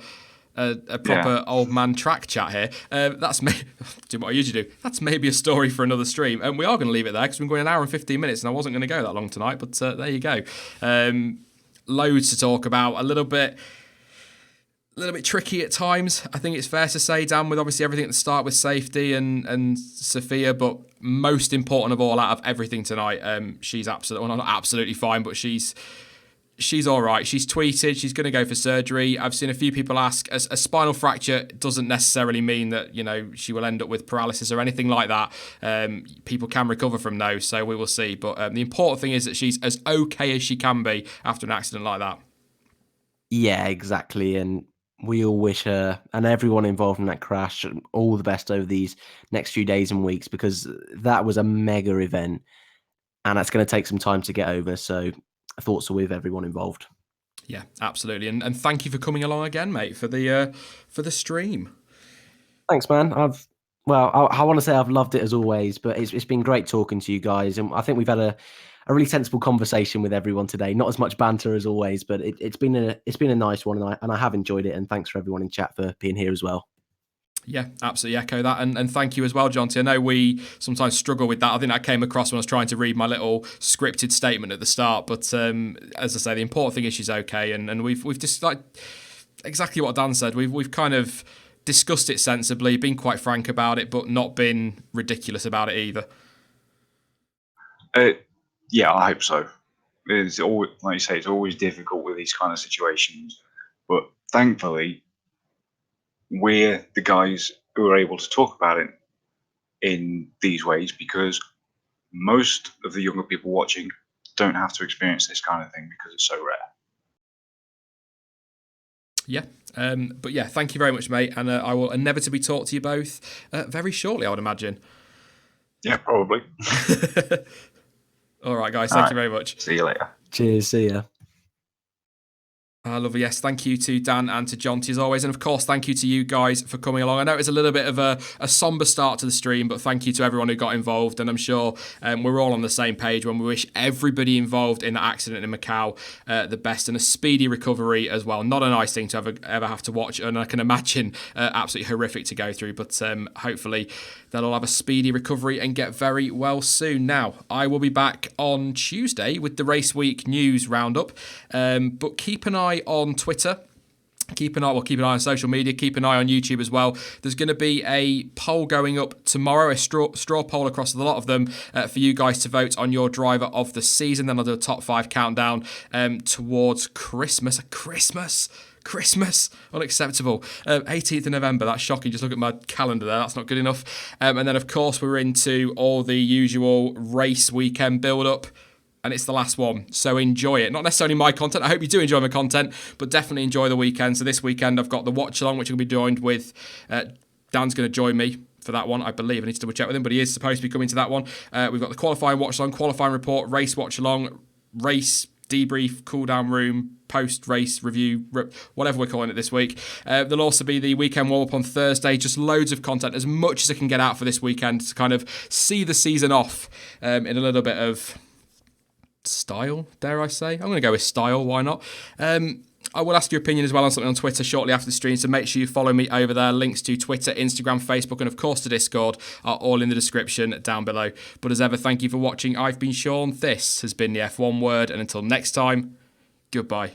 proper old man track chat here. That's do what I usually do. That's maybe a story for another stream. And we are going to leave it there because we've been going an hour and 15 minutes and I wasn't going to go that long tonight. But there you go. Loads to talk about. A little bit tricky at times. I think it's fair to say, Dan, with obviously everything at the start with safety and Sophia, but most important of all, out of everything tonight, she's not absolutely fine, but she's all right. She's tweeted she's going to go for surgery. I've seen a few people ask, a spinal fracture doesn't necessarily mean that, she will end up with paralysis or anything like that. People can recover from those, so we will see. But the important thing is that she's as okay as she can be after an accident like that.
Yeah, exactly. And we all wish her and everyone involved in that crash all the best over these next few days and weeks, because that was a mega event and that's going to take some time to get over. So thoughts are with everyone involved.
Yeah, absolutely. And thank you for coming along again, mate, for the stream.
Thanks, man. I've Well, I want to say I've loved it as always, but it's been great talking to you guys, and I think we've had a really sensible conversation with everyone today. Not as much banter as always, but it's been a nice one, and I have enjoyed it. And thanks for everyone in chat for being here as well.
Yeah, absolutely echo that. And thank you as well, Jonty. I know we sometimes struggle with that. I think that came across when I was trying to read my little scripted statement at the start. But as I say, the important thing is she's okay. And we've just like exactly what Dan said. We've kind of discussed it sensibly, been quite frank about it, but not been ridiculous about it either.
Yeah, I hope so. It's always, like you say, it's always difficult with these kind of situations. But thankfully, we're the guys who are able to talk about it in these ways, because most of the younger people watching don't have to experience this kind of thing because it's so rare.
Yeah. But yeah, thank you very much, mate. And I will inevitably talk to you both very shortly, I would imagine.
Yeah, probably.
All right, guys. Thank you very much.
See you later.
Cheers. See ya.
Lovely. Yes, thank you to Dan and to Jonty as always. And of course, thank you to you guys for coming along. I know it's a little bit of a somber start to the stream, but thank you to everyone who got involved. And I'm sure we're all on the same page when we wish everybody involved in that accident in Macau the best and a speedy recovery as well. Not a nice thing to ever have to watch, and I can imagine absolutely horrific to go through. But hopefully they'll all have a speedy recovery and get very well soon. Now, I will be back on Tuesday with the Race Week news roundup, but keep an eye on Twitter. Keep an eye on social media. Keep an eye on YouTube as well. There's going to be a poll going up tomorrow, a straw poll across a lot of them for you guys to vote on your driver of the season. Then I'll do a top 5 countdown towards Christmas. Christmas, unacceptable. 18th of November, that's shocking. Just look at my calendar there, that's not good enough. And then, of course, we're into all the usual race weekend build-up. And it's the last one, so enjoy it. Not necessarily my content, I hope you do enjoy my content, but definitely enjoy the weekend. So this weekend I've got the Watchalong, which will be joined with, Dan's going to join me for that one, I believe. I need to double check with him, but he is supposed to be coming to that one. We've got the qualifying Watchalong, qualifying report, race Watchalong, race debrief, cool down room, post-race review, whatever we're calling it this week. There'll also be the weekend warm-up on Thursday, just loads of content, as much as I can get out for this weekend to kind of see the season off in a little bit of style, dare I say. I'm going to go with style, why not? I will ask your opinion as well on something on Twitter shortly after the stream, so make sure you follow me over there. Links to Twitter, Instagram, Facebook, and of course to Discord are all in the description down below. But as ever, thank you for watching. I've been Sean. This has been the F1 Word, and until next time, goodbye.